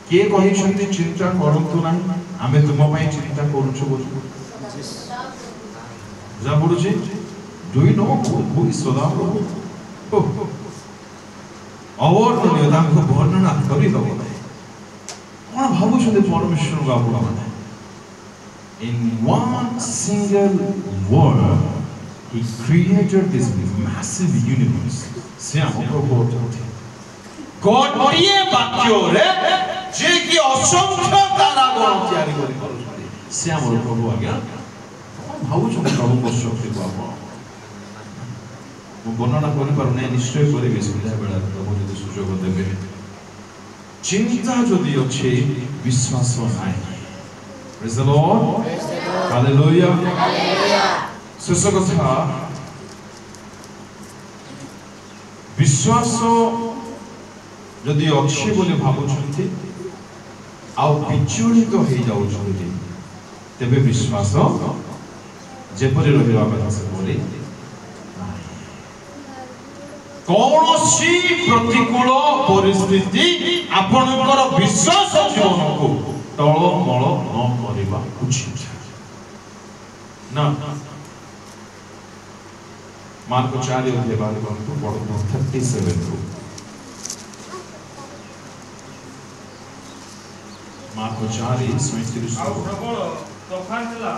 के कहि छथि चिंता करंतु नाही आमे तुम पई चिंता करूछु बोलु जा पडुछि do you know who is सदा प्रभु अवर्णनीय तांको वर्णना करि दबो नै कोन भाबुछथि परमेश्वर को आपण माने in one single word he created this massive universe से हम प्रभु होते गोटिए वाक्य रे जे कि असंख्य तारा गण तयारी करि करूछथि से हमर प्रभु आज्ञा हम भाबुछु प्रभु को शक्ति को आपण वर्णना करि पारु नै निश्चय करिबे सुविधा बेला प्रभु जदि सुयोग देबे। चिंता जदि अछि विश्वास नाही। Praise the lord hallelujah hallelujah. शेष कथा विश्वास जदि अछि बोली भाबुछथि आउ विचलित हो जाउछथि तेबे विश्वास जेपरि रहिबा कथा से बोली कौनसी प्रतिकूल परिस्थिति आपनकर विश्वास जीवन को टळमळ न करिबा उचित ना। मार्क 4 अध्याय 37 को मार्क 4:37 प्रबल तोफान हला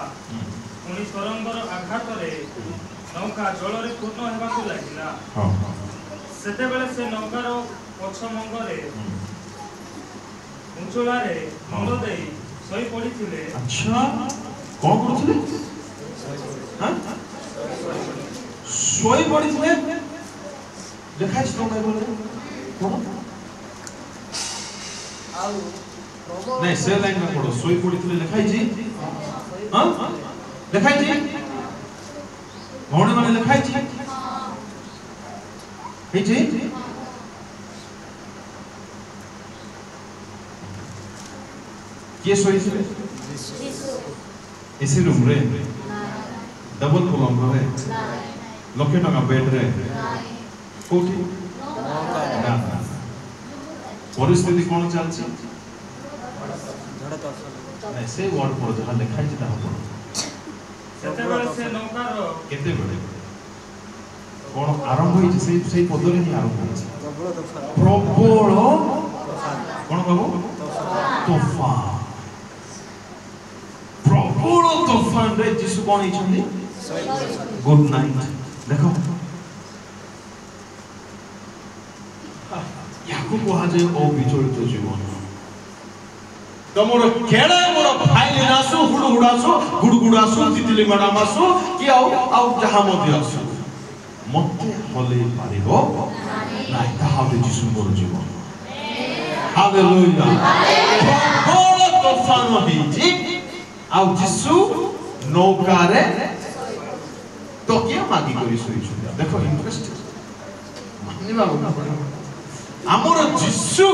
पुनी तरंगर आघात रे नौका जल रे पूर्ण हेबाकु लागिला। हां सेते बेले से नौकार पछ मंगरे उंचला रे मुंड देई सोई पड़िथिले। अच्छा कोन करथिले हां सोई पड़िथिले देखाइछ तो बाइबल रे कोन नहीं से लाइन में पढ़ो सोई पड़ी थले लिखाई जी हां लिखाई जी भौणी माने लिखाई जी हे जी किए सोई थे इसी रूम रे डबल पलंग रे लखे टका बेड रे कोठी ना परिस्थिति कोन चलछि नहीं से वर्ड पर जहाँ लिखाई छै ताहा पढ़ो सेतेबेले से नौकार केते बेले कोन आरंभ होई छै से पदरे ही आरंभ होई छै प्रबल कोन बाबू तूफान प्रबल तूफान रे जिसु कोन हिचंदी गुड नाइट देखो याकू कहा जे ओ विचलित जीवन तमोर केड़े मोर फाइल नासु हुडुहुडासु गुडगुडासु तितिली मडामासु कि आउ जहा मते आसु मते हले पारिबो नाही ताहा दे जिसु मोर जीवन हालेलुया हालेलुया तूफान होईची आउ जिसु नौकारे तो किया मागी करी सोईछु देखो इंटरेस्ट मानिबा आमर जिसु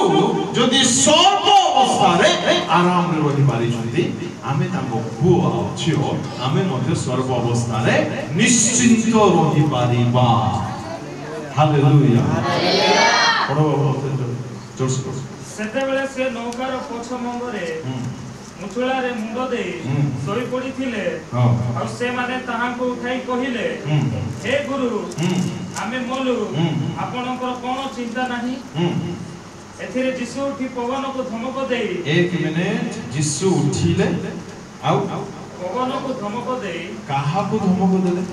जदि सर्व अवस्थारे आराम रे रहि पारि छथि आमे ताको पुआ छियो आमे मध्ये सर्व अवस्थारे निश्चिंत रहि पारिबा हालेलुया हालेलुया सेतेबेले से नौकार पछ मंगरे मुचुला रे मुंड दे सोई पड़ीथिले और से माने ताहा को उठाई कहिले हे गुरु आमे मोलु आपनकर कोन चिंता नाही एथिरे जिसु उठी पवन को धमक दे एक मिनिट जिसु उठिले आउ पवन को धमक दे काहा को धमक देले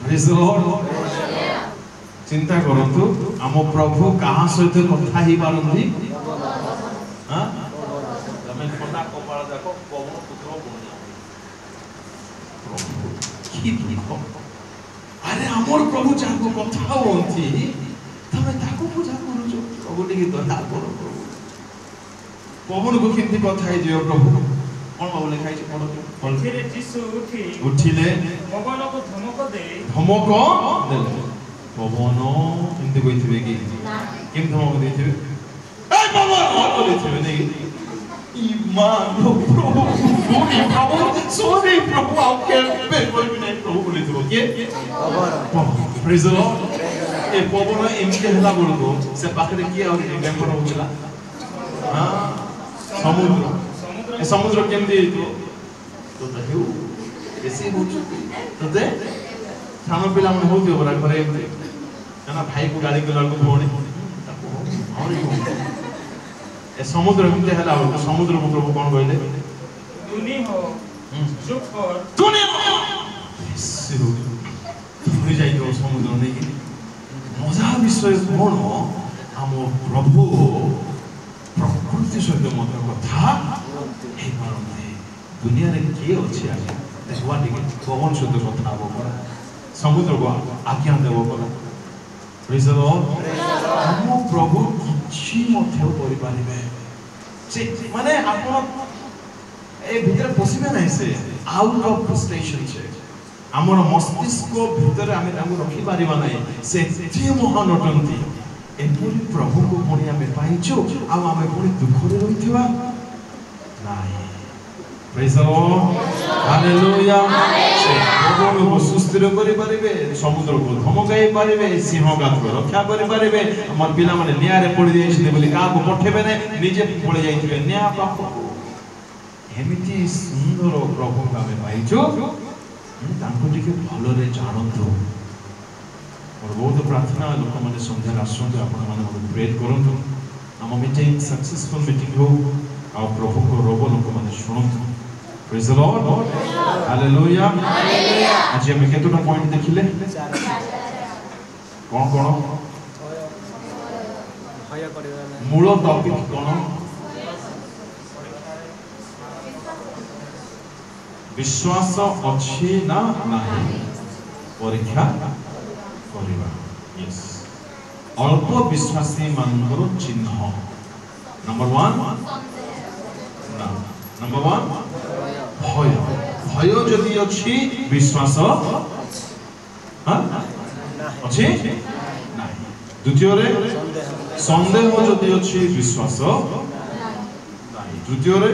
प्रेज द लॉर्ड चिंता करंतु हम प्रभु कहा सहित कथा ही पारंती हां तमे फटा कपाळ देखो पवन पुत्र बनिया की देखो अरे हमर प्रभु जाको कथा होंती तमे ताको पूजा करू जो प्रभु टिके दया करो प्रभु पवन को किंती कथा है जो प्रभु कोन बाबू लिखाई छै पढ़ो फिर जिसु उठिले पवन को धमक देले पवन किंती कहिथिबे कि केम धमक देथिबे ए पवन बोलिथिबे नै ईमान प्रभु सोनी प्रभु आउ के बोलबे नै प्रभु बोलिथिबो के पवन प्रेज द लॉर्ड ए पवन एमके हला बोलबो से पाखरे की और मेंबर होला हां समुद्र केमती तो देखियो ऐसे होछ तो दे सानो पिला मन होथियो बरा घरे ना भाई को गाली के लड़को भोणी और ए समुद्र केमती हला समुद्र को प्रभु कोन कहले दुनी हो चुप कर दुनी से तुनी जाई तो समुद्र नै कि मजा विषय कोन हम प्रभु प्रकृति सहित मत कथा हे मारते दुनिया रे के अछि आज देखवा टिके पवन सहित कथा हो परा समुद्र को आज्ञा देबो परा प्रेज द लॉर्ड हम प्रभु किछि मथे करि पारिबे से माने आपण ए भीतर पसिबे नै से आउट ऑफ फ्रस्ट्रेशन छे हमर मस्तिष्क भीतर आमे ताको रखि पारिबा नै से जे महान अटंती एपुरी प्रभु को पुणी आमे पाइछु आ आमे पुणी दुख रे रहिथिबा नाही प्रेज द लॉर्ड हालेलुया से भगवान को सुस्थिर करि परिबे समुद्र को धमकाई परिबे सिंह गात को रक्षा करि परिबे हमर पिला माने न्याय रे पड़ी देछि बोली का को पठेबे ने निजे पड़ी जाइथिबे न्याय पाप एमिति सुंदर प्रभु को आमे पाइछु तांको टिके भलो रे जानंतु और बहुत प्रार्थना लोक माने संध्या आसंत आपण माने प्रे करंतु हम मीटिंग सक्सेसफुल मीटिंग हो आ प्रभु को रोबो लोक माने सुनंतु praise the lord hallelujah hallelujah आज हम केतोटा पॉइंट देखिले कोन कोन भय करिवा मूल टॉपिक कोन विश्वास अछि ना नाही परीक्षा करिवा यस अल्प विश्वासी मानकर चिन्ह नंबर 1 नंबर 1 भय भय जदि अछि विश्वास अछि नाही द्वितीय रे संदेह जदि अछि विश्वास नाही तृतीय रे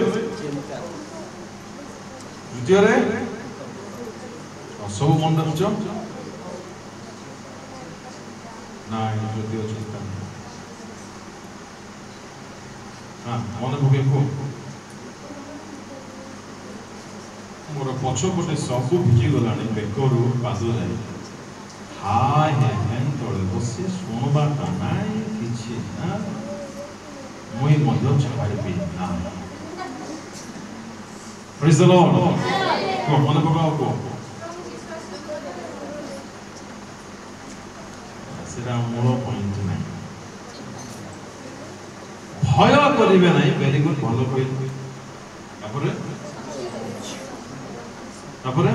सब मन रखछ नाही तृतीय चिंता हां मन भगे को मोर पछपटे सब भिजी गलानी बेकरू पादु जाय हाय हेन तळे बसी सुनबाटा नाय किछि ना मुई मध्य छाड़बी ना प्रेज द लॉर्ड को मन भगाओ को सेरा मूल पॉइंट नाही भय करिवे नाही वेरी गुड भलो कहि तापर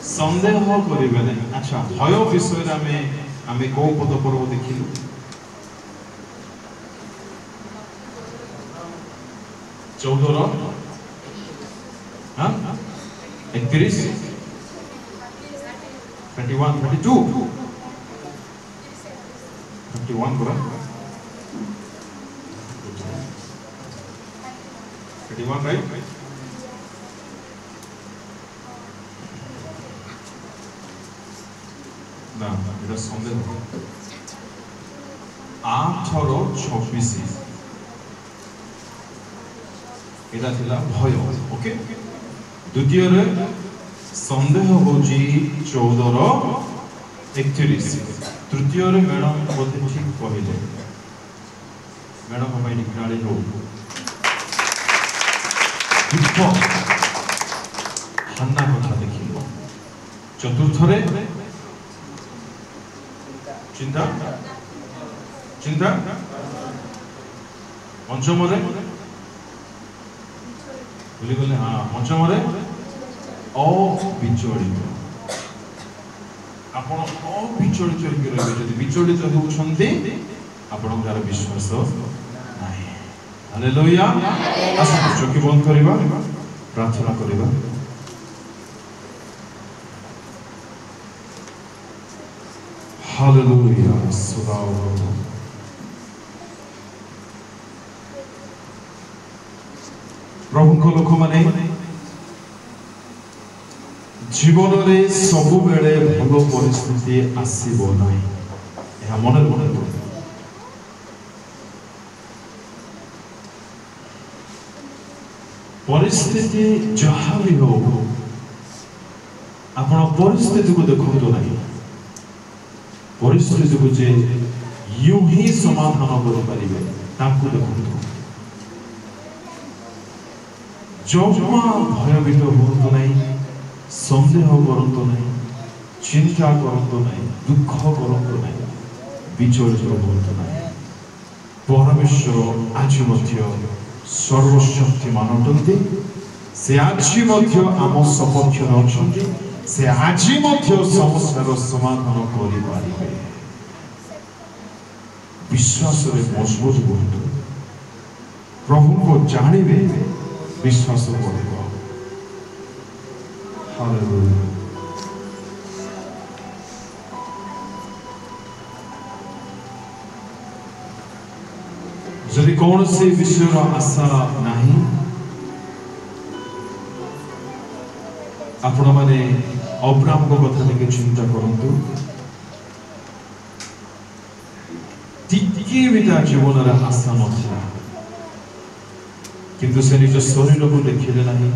संदेह करिवे नहीं अच्छा भय विषय रे आमे को पद पर्व देखिलु 14 हां 31 21 32 31 बरा 31 राइट ना এটা সন্দেহ 8:26 এটা ଥିଲା ভয় ওকে দ্বিতীয় রে সন্দেহ হଉଛି 14:31 তৃতীয় রে ম্যাডাম বলতে ঠিক কহিলে ম্যাডাম ভাই নিকালে হো দুঃখ হান্না কথা দেখিব চতুর্থ রে चिंता चिंता पंचम रे बोली गले हां पंचम रे अविचलित आपण अविचलित होके रहबे जदि विचलित होउछन्ते आपनकर विश्वास नाही हालेलुया आशा चोकी बंद करबा प्रार्थना करबा हालेलुया सुदाओ प्रभु को लोक माने जीवन रे सब बेले भलो परिस्थिति आसीबो नाही एहा मन परिस्थिति जहाँ भी हो आपण परिस्थिति को देखो तो नहीं परिस्थिति को जे यूं ही समाधान कर पारिबे ताकू देखो जमा भयभीत होतो नहीं संदेह करतो नहीं चिंता करतो नहीं दुख करतो नहीं विचलित होतो नहीं परमेश्वर आज मध्य सर्वशक्तिमान अटंती से आज मध्य आम सपक्ष अछंती से आज मध्य समस्यार समाधान करि पारिबे विश्वास रे मजबूत होतो प्रभु को जानिबे विश्वास करिबो हालेलुया जदि कौन से विषय आशा नहीं आपण माने अब्राहम को कथा लेके चिंता करंतु टिके भी जीवन रे आशा नथिला किंतु से निज शरीर को देखिले नहीं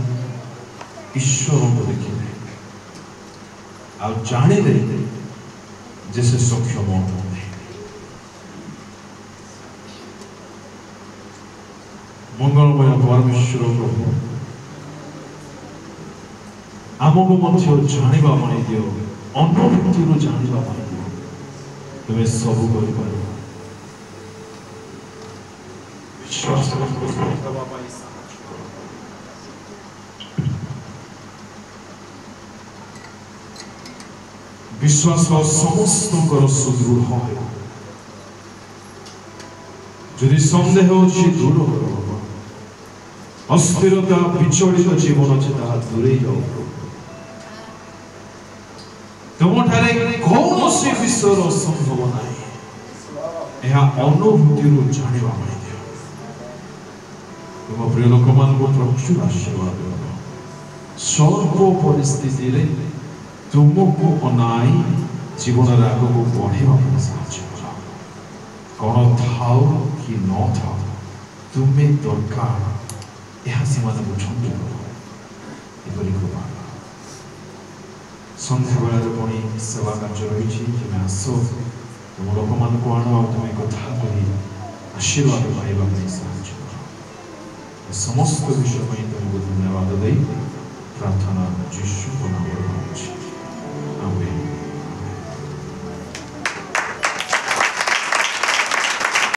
ईश्वर को देखिले आ जानिले जैसे सक्षम होते मंगलमय परमेश्वर प्रभु आमको मध्य जानिबा माने दियो अनुभूति रो जानिबा माने दियो तमे सब करि पारो विश्वास रखो दवा पाई विश्वास समस्त सुदृढ़ है যদি সন্দেহ ଅଛି ଦୂର କର ବାବା ଅସ୍ଥିରତା ବିଚଳିତ ଜୀବନ ଅଛି ତାହା ଦୂରେଇ ଯାଉ ତୁମଠାରେ କୌଣସି ବିଷୟର ଅସମ୍ଭବ ନାହିଁ ଏହା ଅନୁଭୂତିରୁ ଜାଣିବା ପାଇଁ ଦିଅ ତୁମ ପ୍ରିୟ ଲୋକମାନଙ୍କୁ ପ୍ରଚୁର ଆଶୀର୍ବାଦ କର ସର୍ବ ପରିସ୍ଥିତିରେ ତୁମକୁ ଅନାଇ ଜୀବନରେ ଆଗକୁ ବଢ଼ିବା ପାଇଁ ସାହାଯ୍ୟ କର କ'ଣ ଥାଉ କି ନଥାଉ ତୁମେ ଦରକାର ଏହା ସେମାନେ ବୁଝନ୍ତୁ ଏପରି କୃପା ସନ୍ଧ୍ୟାବେଳାରେ ପୁଣି ସେବା କାର୍ଯ୍ୟ ରହିଛି ତୁମେ ଆସ ତୁମ ଲୋକମାନଙ୍କୁ ଆଣ ଆଉ ତୁମେ କଥା କହି ଆଶୀର୍ବାଦ ପାଇବା ପାଇଁ ସାହାଯ୍ୟ କର ସମସ୍ତ ବିଷୟ ପାଇଁ ତୁମକୁ ଧନ୍ୟବାଦ ଦେଇ ପ୍ରାର୍ଥନା ଯୀଶୁଙ୍କ ନାମରେ କରୁଛି। ଆମେନ୍।